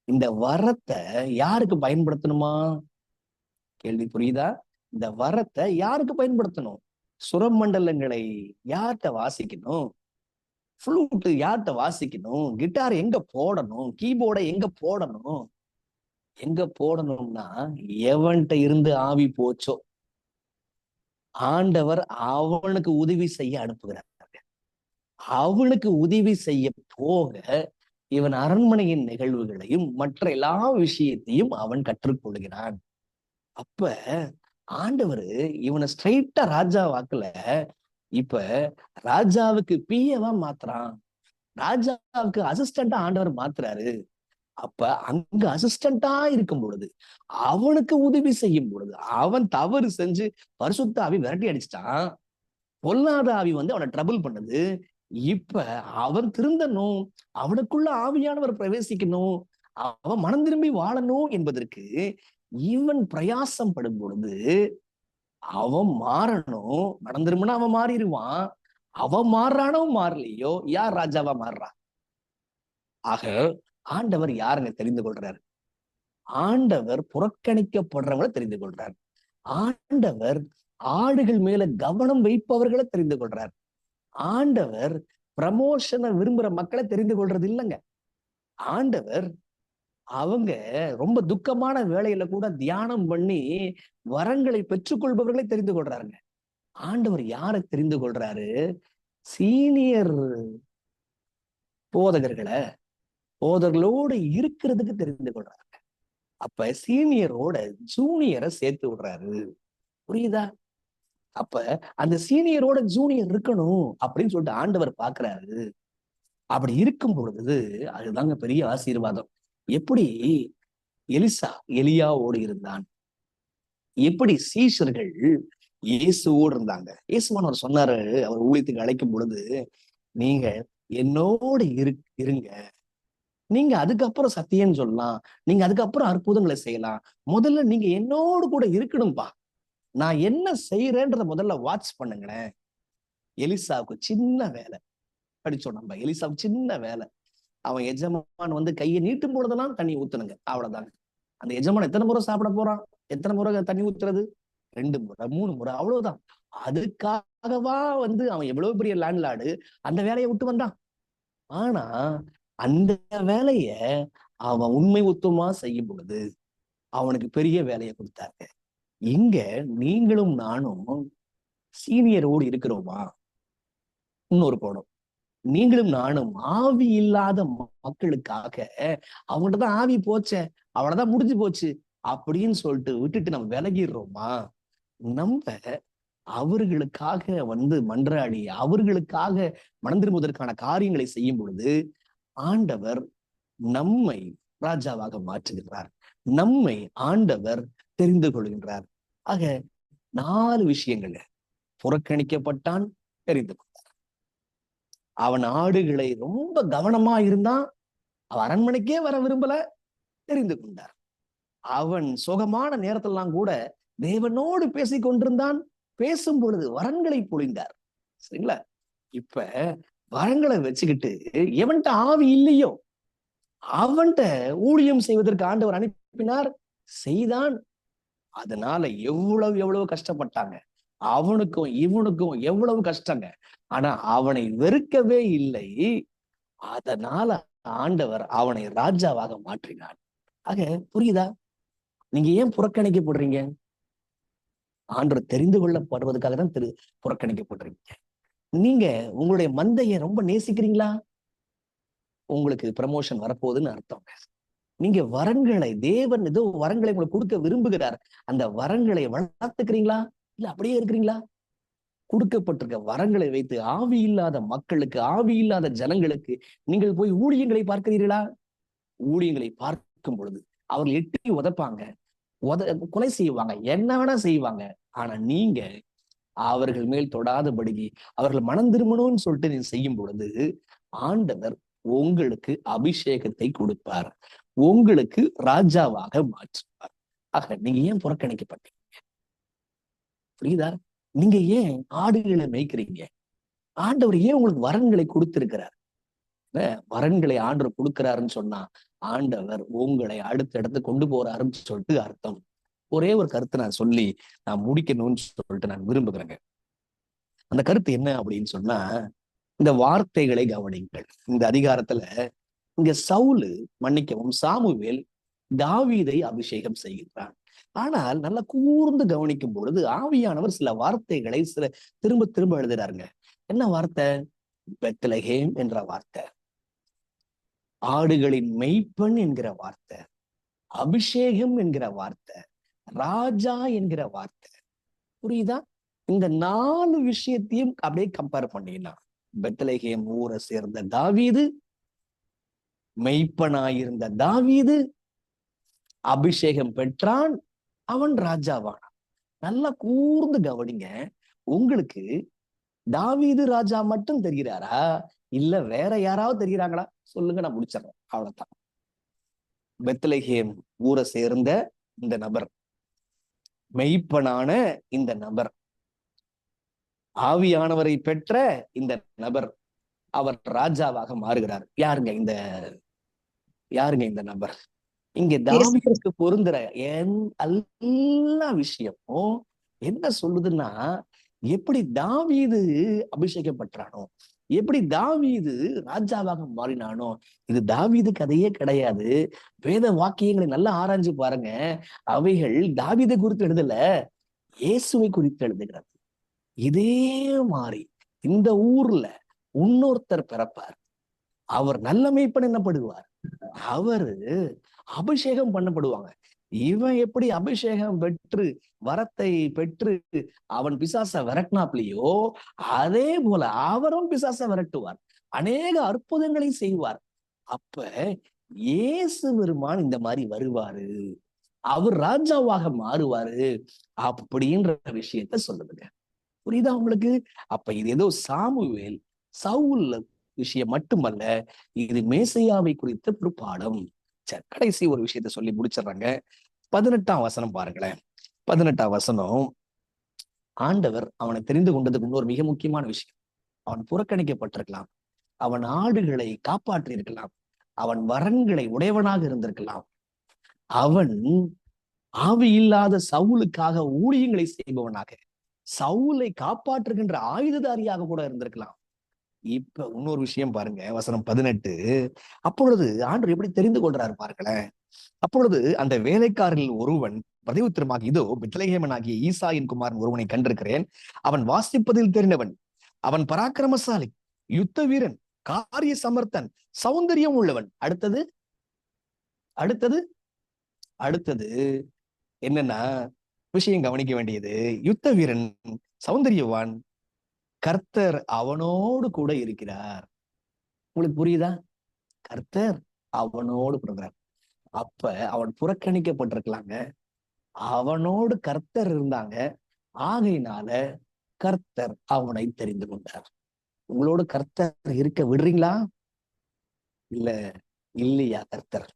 இந்த வரத்தை யாருக்கு பயன்படுத்தணுமா? கேள்வி புரியுதா? இந்த வரத்தை யாருக்கு பயன்படுத்தணும்? சுரமண்டலங்களை யார்கிட்ட வாசிக்கணும்? ஃப்ளூட் யார்கிட்ட வாசிக்கணும்? கிட்டார் எங்க போடணும்? கீபோர்டை எங்க போடணும்? எங்க போடணும்னா எவன்கிட்ட இருந்து ஆவி போச்சோ ஆண்டவர் அவனுக்கு உதவி செய்ய அனுப்புகிறார். அவனுக்கு உதவி செய்ய போக இவன் அரண்மனையின் நிகழ்வுகளையும் மற்ற எல்லா விஷயத்தையும் அவன் கற்றுக்கொள்கிறான். அப்ப ஆண்டவர் இவனை ஸ்ட்ரைட்டா ராஜா வாக்குல இப்ப ராஜாவுக்கு பிஏவா மாத்துறான், ராஜாவுக்கு அசிஸ்டண்டா ஆண்டவர் மாத்துறாரு. அப்ப அங்க அசிஸ்டண்டா இருக்கும் பொழுது, அவனுக்கு உதவி செய்யும் பொழுது, அவன் தவறு செஞ்சு பரிசுத்த ஆவி விரட்டி அடிச்சிட்டான், பொல்லாத ஆவி அவனை ட்ரபிள் பண்ணுது. இப்ப அவன் திருந்தணும், அவனுக்குள்ள ஆவியானவர் பிரவேசிக்கணும், அவன் மனம் திரும்பி வாழணும் என்பதற்கு இவன் பிரயாசம் படும் பொழுது அவன் மாறணும். மனம் திரும்பினா அவன் மாறிடுவான். அவன் மாறுறானோ மாறலையோ, யார் ராஜாவா மாறுறான்? ஆக ஆண்டவர் யாருங்க தெரிந்து கொள்றாரு? ஆண்டவர் புறக்கணிக்கப்படுறவங்களை தெரிந்து கொள்றார். ஆண்டவர் ஆடுகள் மேல கவனம் வைப்பவர்களை தெரிந்து கொள்றார். ஆண்டவர் ப்ரமோஷனை விரும்புற மக்களை தெரிந்து கொள்றது இல்லைங்க. ஆண்டவர் அவங்க ரொம்ப துக்கமான வேலையில கூட தியானம் பண்ணி வரங்களை பெற்றுக்கொள்பவர்களை தெரிந்து கொள்றாருங்க. ஆண்டவர் யாரை தெரிந்து கொள்றாரு? சீனியர் போதகர்களோடு இருக்கிறதுக்கு தெரிந்து கொள்றாரு. அப்ப சீனியரோட ஜூனியரை சேர்த்து விடுறாரு. புரியுதா? அப்ப அந்த சீனியரோட ஜூனியர் இருக்கணும் அப்படின்னு சொல்லிட்டு ஆண்டவர் பாக்குறாரு. அப்படி இருக்கும் பொழுது அதுதாங்க பெரிய ஆசீர்வாதம். எப்படி எலியாவோடு இருந்தான், எப்படி சீஷர்கள் இயேசுவோடு இருந்தாங்க. இயேசுவானவர் சொன்னாரு, அவர் ஊழியத்துக்கு அழைக்கும் பொழுது, நீங்க என்னோடு இருங்க, நீங்க அதுக்கப்புறம் சத்தியம் சொல்லலாம், நீங்க அதுக்கப்புறம் அற்புதங்களை செய்யலாம், முதல்ல நீங்க என்னோடு கூட இருக்கணும்பா, நான் என்ன செய்யறேன்றத முதல்ல வாட்ச் பண்ணுங்களேன். எலிசாவுக்கு சின்ன வேலை படிச்சோம் நம்ம. எலிசாவுக்கு சின்ன வேலை, அவன் எஜமான் கையை நீட்டும் பொழுதெல்லாம் தண்ணி ஊத்துனுங்க, அவ்வளவுதாங்க. அந்த எஜமான் எத்தனை முறை சாப்பிட போறான், எத்தனை முறை தண்ணி ஊத்துறது? 2 முறை 3 முறை, அவ்வளவுதான். அதுக்காகவா அவன் எவ்வளவு பெரிய லேண்ட்லார்டு அந்த வேலையை விட்டு வந்தான். ஆனா அந்த வேலைய அவன் உண்மை உத்தமா செய்யும் பொழுது அவனுக்கு பெரிய வேலையை கொடுத்தாங்க. இங்க நீங்களும் நானும் சீனியரோடு இருக்கிறோமா? இன்னொரு போடும், நீங்களும் நானும் ஆவி இல்லாத மக்களுக்காக அவங்கள்ட்ட தான் ஆவி போச்சே, அவ்வளவுதான் முடிஞ்சு போச்சு அப்படின்னு சொல்லிட்டு விட்டுட்டு நம்ம விலகிடுறோமா? நம்ம அவர்களுக்காக மன்றாடி அவர்களுக்காக மனம் திரும்புவதற்கான காரியங்களை செய்யும் பொழுது ஆண்டவர் நம்மை ராஜாவாக மாற்றுகின்றார், நம்மை ஆண்டவர் தெரிந்து கொள்கின்றார். ஆக 4 விஷயங்கள்ல புறக்கணிக்கப்பட்டான், தெரிந்து கொண்டார். அவன் ஆடுகளை ரொம்ப கவனமா இருந்தான், அவன் அரண்மனைக்கே வர விரும்பல, தெரிந்து கொண்டார். அவன் சுகமான நேரத்திலாம் கூட தேவனோடு பேசிக் கொண்டிருந்தான், பேசும் பொழுது வரன்களை பொழிந்தார். சரிங்களா? இப்ப வரங்களை வச்சுக்கிட்டு எவன்கிட்ட ஆவி இல்லையோ அவன்கிட்ட ஊழியம் செய்வதற்கு ஆண்டவர் அனுப்பினார், செய்தான். அதனால எவ்வளவு கஷ்டப்பட்டாங்க, அவனுக்கும் இவனுக்கும் எவ்வளவு கஷ்டங்க. ஆனா அவனை வெறுக்கவே இல்லை. அதனால ஆண்டவர் அவனை ராஜாவாக மாற்றினார். ஆக புரியுதா? நீங்க ஏன் புறக்கணிக்கப்படுறீங்க? ஆண்டவர் தெரிந்து கொள்ளப்படுவதற்காக தான் புறக்கணிக்கப்படுறீங்க. நீங்க உங்களுடைய மந்தையை ரொம்ப நேசிக்கிறீங்களா? உங்களுக்கு ப்ரமோஷன் வரப்போகுதுன்னு அர்த்தம். நீங்க வரன்களை, தேவன் ஏதோ வரங்களை உங்களுக்கு கொடுக்க விரும்புகிறார், அந்த வரங்களை வளர்த்துக்கிறீங்களா இல்ல அப்படியே இருக்கிறீங்களா? கொடுக்கப்பட்டிருக்க வரங்களை வைத்து ஆவி இல்லாத மக்களுக்கு, ஆவி இல்லாத ஜனங்களுக்கு நீங்கள் போய் ஊழியங்களை பார்க்கிறீர்களா? ஊழியங்களை பார்க்கும் பொழுது அவர்கள் எட்டி உதைப்பாங்க, கொலை செய்வாங்க, என்ன வேணா செய்வாங்க. ஆனா நீங்க அவர்கள் மேல் தொடாதபடி அவர்கள் மனம் திரும்பணும்னு சொல்லிட்டு நீங்க செய்யும் பொழுது ஆண்டவர் உங்களுக்கு அபிஷேகத்தை கொடுப்பார், உங்களுக்கு ராஜாவாக மாற்றுவார். ஆக நீங்க ஏன் புறக்கணிக்கப்பட்டீங்க? புரியுதா? நீங்க ஏன் ஆடுகளை மேய்க்கிறீங்க? ஆண்டவர் ஏன் உங்களுக்கு வரன்களை கொடுத்திருக்கிறார்? வரன்களை ஆண்டவர் கொடுக்கிறாருன்னு சொன்னா ஆண்டவர் உங்களை அடுத்த இடத்துக்கு கொண்டு போறாருன்னு சொல்லிட்டு அர்த்தம். ஒரே ஒரு கருத்தை நான் சொல்லி நான் முடிக்கணும்னு சொல்லிட்டு நான் விரும்புகிறேங்க. அந்த கருத்து என்ன அப்படின்னு சொன்னா, இந்த வார்த்தைகளை கவனிங்கள். இந்த அதிகாரத்துல இங்க சவுலு, மன்னிக்கவும், சாமுவேல் தாவீதை அபிஷேகம் செய்கிறான். ஆனால் நல்லா கூர்ந்து கவனிக்கும் பொழுது ஆவியானவர் சில வார்த்தைகளை திரும்ப திரும்ப எழுதுறாருங்க. என்ன வார்த்தை? பெத்லகேம் என்ற வார்த்தை, ஆடுகளின் மெய்ப்பெண் என்கிற வார்த்தை, அபிஷேகம் என்கிற வார்த்தை, ராஜா என்கிற வார்த்தை. புரியுதா? இந்த 4 விஷயத்தையும் அப்படியே கம்பேர் பண்ணிடலாம். பெத்லகேம் ஊரை சேர்ந்த தாவீது, மெய்ப்பனாயிருந்த தாவீது அபிஷேகம் பெற்றான், அவன் ராஜாவானான். நல்லா கூர்ந்து கவனிங்க. உங்களுக்கு தாவீது ராஜா மட்டும் தெரிகிறாரா, இல்ல வேற யாராவது தெரிகிறாங்களா? சொல்லுங்க, நான் முடிச்சிடறேன். அவ்வளவுதான். பெத்லகேம் ஊரை சேர்ந்த இந்த நபர், மெய்ப்பனான இந்த நபர், ஆவியானவரை பெற்ற இந்த நபர், அவர் ராஜாவாக மாறுகிறார். யாருங்க இந்த நபர்? இங்க தாவீதுக்கு பொருந்துற எல்லா விஷயமும் என்ன சொல்லுதுன்னா, எப்படி தாவீது அபிஷேகம் பெற்றானோ, எப்படி தாவீது ராஜாவாக மாறினானோ, இது தாவீது கதையே கிடையாது. வேத வாக்கியங்களை நல்லா ஆராய்ஞ்சு பாருங்க. அவைகள் தாவீதை குறித்து எழுதல, இயேசுவை குறித்து எழுதுகிறது. இதே மாதிரி இந்த ஊர்ல இன்னொருத்தர் பிறப்பார். அவர் நல்ல மேய்ப்பன் என்னப்படுவார், அவரு அபிஷேகம் பண்ணப்படுவாங்க. இவன் எப்படி அபிஷேகம் பெற்று வரத்தை பெற்று அவன் பிசாச விரட்டினாப்லையோ, அதே போல அவரும் பிசாச விரட்டுவார், அநேக அற்புதங்களை செய்வார். அப்ப இயேசு பெருமான் இந்த மாதிரி வருவாரு, அவர் ராஜாவாக மாறுவாரு அப்படின்ற விஷயத்த சொல்லுதுங்க. புரியுதா உங்களுக்கு? அப்ப இது ஏதோ சாமுவேல் சவுல் விஷயம் மட்டுமல்ல, இது மேசையாவை குறித்த ஒரு பாடம். கடைசி ஒரு விஷயத்த சொல்லி முடிச்சிடறாங்க. 18ஆம் வசனம் பாருங்களேன். 18ஆம் வசனம், ஆண்டவர் அவனை தெரிந்து கொண்டதுக்கு இன்னொரு மிக முக்கியமான விஷயம். அவன் புறக்கணிக்கப்பட்டிருக்கலாம், அவன் ஆடுகளை காப்பாற்றி இருக்கலாம், அவன் வரன்களை உடையவனாக இருந்திருக்கலாம், அவன் ஆவி இல்லாத சவுலுக்காக ஊழியங்களை செய்பவனாக, சவுலை காப்பாற்றுகின்ற ஆயுததாரியாக கூட இருந்திருக்கலாம். இப்ப இன்னொரு விஷயம் பாருங்க, வசனம் 18. அப்பொழுது ஆண்டவர் எப்படி தெரிந்து கொள்றாரு பாருங்களேன். அப்பொழுது அந்த வேலைக்காரரில் ஒருவன் பிரதியுத்தரமாக, இதோ பெத்லகேமனாகிய ஈசாயின் குமாரன் ஒருவனை கண்டிருக்கிறேன், அவன் வாசிப்பதில் தெரிந்தவன், அவன் பராக்கிரமசாலி, யுத்த வீரன், காரிய சமர்த்தன், சௌந்தரியம் உள்ளவன். அடுத்தது என்னன்னா விஷயம் கவனிக்க வேண்டியது, யுத்த வீரன், சௌந்தரியவான், கர்த்தர் அவனோடு கூட இருக்கிறார். உங்களுக்கு புரியுதா? கர்த்தர் அவனோடு கொடுக்கிறார். அப்ப அவன் புறக்கணிக்கப்பட்டிருக்கலாங்க, அவனோடு கர்த்தர் இருந்தாங்க, ஆகையினால கர்த்தர் அவனை தெரிந்து கொண்டார். உங்களோட கர்த்தர் இருக்க விடுறீங்களா? இல்லையா? கர்த்தர்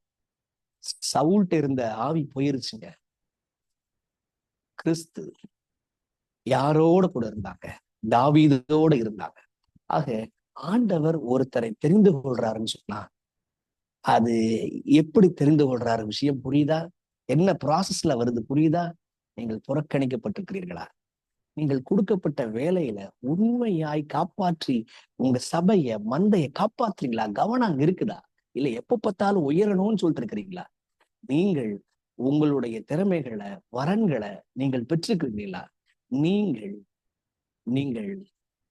சவுல்ட்ட இருந்த ஆவி போயிருச்சுங்க. கிறிஸ்து யாரோட கூட இருந்தாங்க? தாவீதோட இருந்தாங்க. ஆக ஆண்டவர் ஒருத்தரை தெரிந்து கொள்றாருன்னு சொன்னா, அது எப்படி தெரிந்து கொள்றாரு விஷயம் புரியுதா? என்ன ப்ராசஸ்ல வருது புரியுதா? நீங்கள் புறக்கணிக்கப்பட்டிருக்கிறீர்களா? நீங்கள் கொடுக்கப்பட்ட வேலையில உண்மையாய் காப்பாற்றி உங்க சபைய மந்தைய காப்பாற்றுறீங்களா? கவனம் அங்க இருக்குதா? இல்ல எப்ப பார்த்தாலும் உயரணும்னு சொல்லிட்டு இருக்கிறீங்களா? நீங்கள் உங்களுடைய திறமைகளை, வரன்களை நீங்கள் பெற்றிருக்கிறீங்களா? நீங்கள்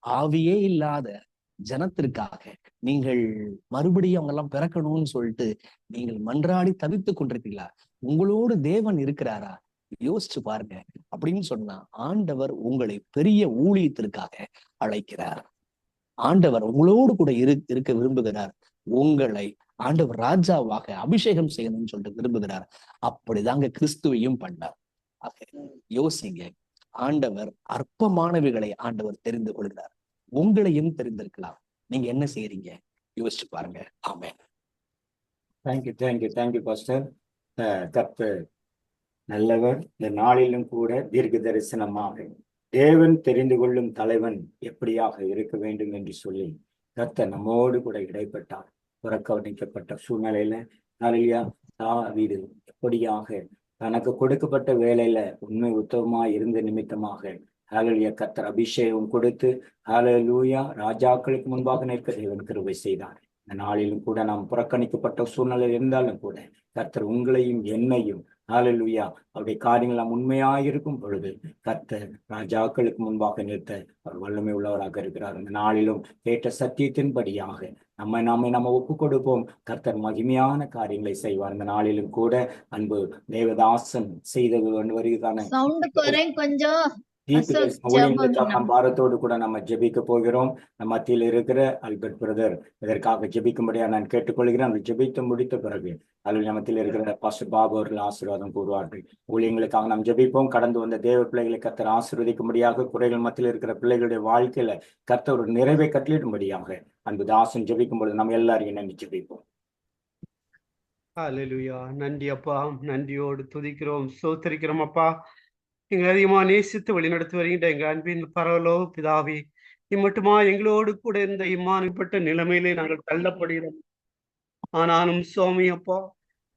ஆவியே இல்லாத ஜனத்திற்காக நீங்கள் மறுபடியும் அவங்க எல்லாம் பிறக்கணும்னு சொல்லிட்டு நீங்கள் மன்றாடி தவித்துக் கொண்டிருக்கீங்களா? உங்களோடு தேவன் இருக்கிறாரா? யோசிச்சு பாருங்க. அப்படின்னு சொன்னா ஆண்டவர் உங்களை பெரிய ஊழியத்திற்காக அழைக்கிறார். ஆண்டவர் உங்களோடு கூட இருக்க விரும்புகிறார். உங்களை ஆண்டவர் ராஜாவாக அபிஷேகம் செய்யணும்னு சொல்லிட்டு விரும்புகிறார். அப்படிதாங்க கிறிஸ்துவையும் பண்ணார். ஆக யோசிங்க. ஆண்டவர் அற்பமானவைகளை ஆண்டவர் தெரிந்து கொள்கிறார். உங்களையும் தெரிந்திருக்கலாம். நீங்க என்ன செய்யறீங்க? யோசிச்சு பாருங்க. ஆமென். Thank you pastor. கர்த்தர் நல்லவர். இந்த நாளிலும் கூட தீர்க்க தரிசனமாக தேவன் தெரிந்து கொள்ளும் தலைவன் எப்படியாக இருக்க வேண்டும் என்று சொல்லி கர்த்தர் நம்மோடு கூட இடைப்பட்டார். புறக்கணிக்கப்பட்ட சூழ்நிலையில ஹல்லேலூயா தாவீது எப்படியாக தனக்கு கொடுக்கப்பட்ட வேலையில உண்மை உத்தமமாய் இருந்த நிமித்தமாக ஹல்லேலூயா கர்த்தர் அபிஷேகம் கொடுத்து ஹல்லேலூயா ராஜாக்களுக்கு முன்பாக நிற்க தேவன் கிருபை செய்தார். இந்த நாளிலும் கூட நாம் புறக்கணிக்கப்பட்ட சூழ்நிலை இருந்தாலும் கூட கர்த்தர் உங்களையும் என்னையும் ஹல்லேலூயா அவருடைய காரியங்கள் நாம் உண்மையாயிருக்கும் பொழுது கர்த்தர் ராஜாக்களுக்கு முன்பாக நிறுத்த அவர் வல்லமை உள்ளவராக இருக்கிறார். இந்த நாளிலும் கேட்ட சத்தியத்தின்படியாக நம்ம ஒப்பு கொடுப்போம். கர்த்தர் மகிமையான காரியங்களை செய்வார். இந்த நாளிலும் கூட அன்பு தேவதாசன் செய்தது வருகிறதான பாரத்தோடு கூட நம்ம ஜெபிக்க போகிறோம். நம்ம மத்தியில் இருக்கிற அல்பர்ட் பிரதர் இதற்காக ஜெபிக்கும்படியா நான் கேட்டுக்கொள்கிறேன். அவர் ஜெபித்து முடித்த பிறகு அதில் மத்தியில் இருக்கிற பாஸ்டர் பாபு அவர்கள் ஆசீர்வாதம் கூறுவார்கள். ஊழியங்களுக்காக நாம் ஜெபிப்போம். கடந்து வந்த தேவ பிள்ளைகளை கர்த்தர் ஆசீர்வதிக்கும்படியாக, குறைகள் மத்தியில் இருக்கிற பிள்ளைகளுடைய வாழ்க்கையில கர்த்தர் ஒரு நிறைவை கட்டளிடும்படியாக அன்பு தாசன் ஜெபிக்கும் பொழுது நம்ம எல்லாரையும் நன்றி ஜெபிப்போம். ஹல்லேலூயா. நன்றி அப்பா, நன்றியோடு துதிக்கிறோம், ஸ்தோத்திரிக்கிறோம் அப்பா. எங்களை அதிகமா நேசித்து வழிநடத்தி வருகின்ற எங்க அன்பின் பரவலோக பிதாவே, இம்மட்டுமா எங்களோடு கூட இருந்த இம்மானுப்பட்ட நிலைமையிலே நாங்கள் தள்ளப்படுகிறோம். ஆனாலும் சுவாமி அப்பா,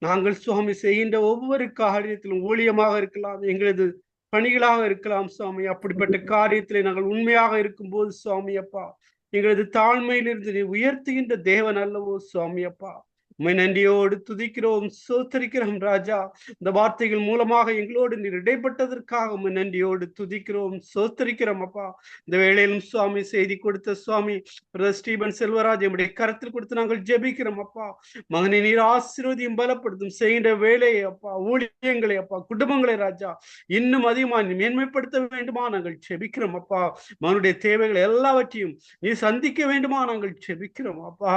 நாங்கள் சுவாமி செய்கின்ற ஒவ்வொரு காரியத்திலும் ஊழியமாக இருக்கலாம், எங்களது பணிகளாக இருக்கலாம் சுவாமி, அப்படிப்பட்ட காரியத்திலே நாங்கள் உண்மையாக இருக்கும் போது சுவாமி அப்பா, எங்களது தாழ்மையிலிருந்து நீ உயர்த்துகின்ற தேவன் அல்லவோ சுவாமி அப்பா. உம்மை நன்றியோடு துதிக்கிறோம், ஸ்தோத்திரிக்கிறோம் ராஜா. இந்த வார்த்தைகள் மூலமாக எங்களோடு நீர் இடைப்பட்டதற்காக உம்மை நன்றியோடு துதிக்கிறோம், ஸ்தோத்திரிக்கிறோம் அப்பா. இந்த வேளையிலும் சுவாமி செய்தி கொடுத்த சுவாமி பிரதர் ஸ்டீபன் செல்வராஜ் நம்முடைய கரத்தில் கொடுத்து நாங்கள் ஜெபிக்கிறோம் அப்பா. மகனை நீர் ஆசீர்வதியும் பலப்படுத்தும் செய்கின்ற வேலையை அப்பா, ஊழியங்களை அப்பா, குடும்பங்களை ராஜா இன்னும் அதிகமாக நீ மேன்மைப்படுத்த வேண்டுமா நாங்கள் ஜெபிக்கிறோம் அப்பா. மகனுடைய தேவைகள் எல்லாவற்றையும் நீ சந்திக்க வேண்டுமா நாங்கள் ஜெபிக்கிறோம் அப்பா.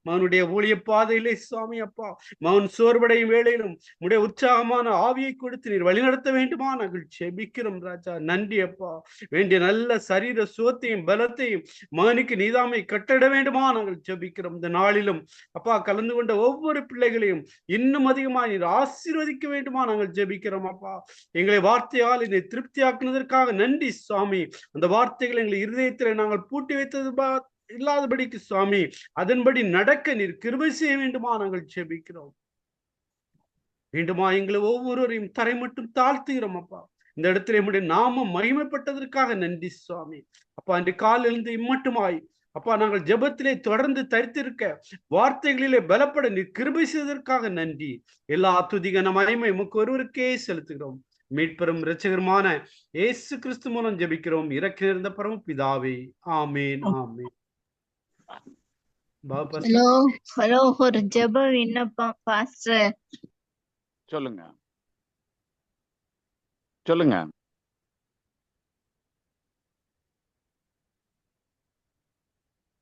மகனுடைய ஊழிய பாதையிலே சுவாமி அப்பா, மகன் சோர்வடையும் வேளையிலும் உடைய உற்சாகமான ஆவியை கொடுத்து நீர் வழிநடத்த வேண்டுமா நாங்கள் ஜெபிக்கிறோம் ராஜா. நன்றி அப்பா. வேண்டிய நல்ல சரீர சுகத்தையும் பலத்தையும் மகனுக்கு நீதாமை கட்டிட வேண்டுமா நாங்கள் ஜெபிக்கிறோம். இந்த நாளிலும் அப்பா கலந்து கொண்ட ஒவ்வொரு பிள்ளைகளையும் இன்னும் அதிகமாக நீர் ஆசீர்வதிக்க வேண்டுமா நாங்கள் ஜெபிக்கிறோம் அப்பா. எங்களை வார்த்தையால் என்னை திருப்தியாக்குனதற்காக நன்றி சுவாமி. அந்த வார்த்தைகளை எங்களை இருதயத்தில் நாங்கள் பூட்டி வைத்தது இல்லாதபடிக்கு சுவாமி, அதன்படி நடக்க நீர் கிருபை செய்ய வேண்டுமா நாங்கள் ஜெபிக்கிறோம். வேண்டுமா எங்களை ஒவ்வொருவரையும் தரை மட்டும் தாழ்த்துகிறோம் அப்பா. இந்த இடத்துல நம்முடைய நாமம் மகிமைப்பட்டதற்காக நன்றி சுவாமி அப்பா. இன்று காலிலிருந்து இம்மட்டுமாய் அப்பா நாங்கள் ஜெபத்திலே தொடர்ந்து தரித்திருக்க, வார்த்தைகளிலே பலப்பட நீர் கிருபை செய்ததற்காக நன்றி. எல்லா துதிகன மகிமை உமக்கு ஒருவருக்கே செலுத்துகிறோம். மீட்பெரும் இரட்சகருமான இயேசு கிறிஸ்து மூலம் ஜெபிக்கிறோம், இறக்கி இருந்த பரம பிதாவே, ஆமேன் ஆமேன். ஹலோ ஒரு ஜெப விண்ணப்பம் பாஸ்டர். சொல்லுங்க.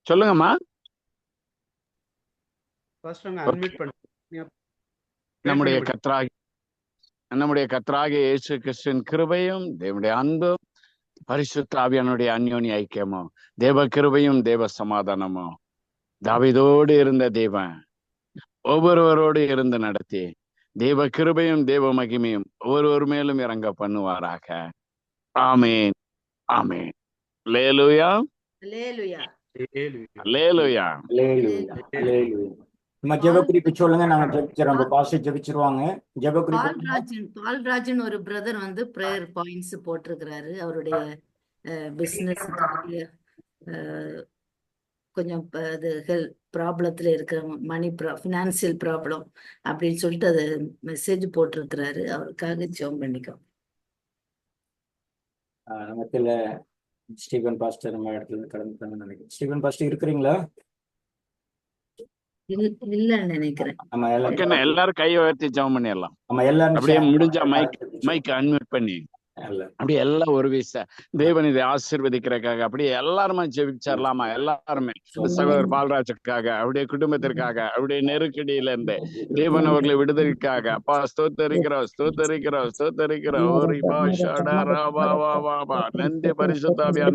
சொல்லுங்கம்மா. நம்முடைய கர்த்தராகிய இயேசு கிறிஸ்துவின் கிருபையும் தேவனுடைய அன்பும் பரிசுத்த ஆவியானுடைய அந்யோன்ய ஐக்கியமும் தேவ கிருபையும் தேவ சமாதானமும் தாவீதோடு இருந்த தேவன் ஒவ்வொருவரோடு இருந்து நடத்தி தேவ கிருபையும் தேவ மகிமையும் ஒவ்வொருவர் மேலும் இறங்க பண்ணுவாராக. ஆமேன் ஆமேன். அல்லேலூயா அல்லேலூயா அல்லேலூயா. நம்ம ஜெபக்குறிப்பு சொல்லுங்க, நாங்க ஜெபிச்சிரோம். பாஸ்டர் ஜெபிச்சிருவாங்க. பால்ராஜன் ஒரு பிரதர் வந்து பிரேயர் பாயிண்ட்ஸ் போட்டிருக்கிறாரு. அவருடைய பிசினஸ் கொஞ்சம் அது ஹெல்த் ப்ராப்ளத்துல இருக்கிற ஃபினான்சியல் ப்ராப்ளம் அப்படின்னு சொல்லிட்டு அது மெசேஜ் போட்டிருக்கிறாரு. அவருக்காக ஜெபம் பண்ணிக்கோ. நமக்குள்ள ஸ்டீபன் பாஸ்டர் நம்ம இடத்துல கடந்து நினைக்கிறேன். ஸ்டீபன் பாஸ்டர் இருக்கிறீங்களா? இல்லன்னு நினைக்கிறேன். நம்ம எல்லாம் ஓகேண்ணா, எல்லாரும் கையை உயர்த்தி ஜெபம் பண்ணிடலாம். நம்ம எல்லாரும் அப்படியே share முடிஞ்சா பண்ணுங்க. மைக் அன்மியூட் பண்ணி எல்லாம். அப்படியே எல்லாம் ஒரு வீச தேவன் இதை ஆசீர்வதிக்கிறதுக்காக அப்படியே எல்லாருமே ஜெபிச்சிடலாமா? எல்லாருமே சகோதரர் பால்ராஜுக்காக, அவருடைய குடும்பத்திற்காக, அவருடைய நெருக்கடியில இருந்து தேவன் அவர்களை விடுதலைக்காக அப்பா ஸ்தோத்தரிக்கிறோம், ஸ்தோத்தரிக்கிறோம், ஸ்தோத்தரிக்கிறோம். நன்றி பரிசுத்தாவியான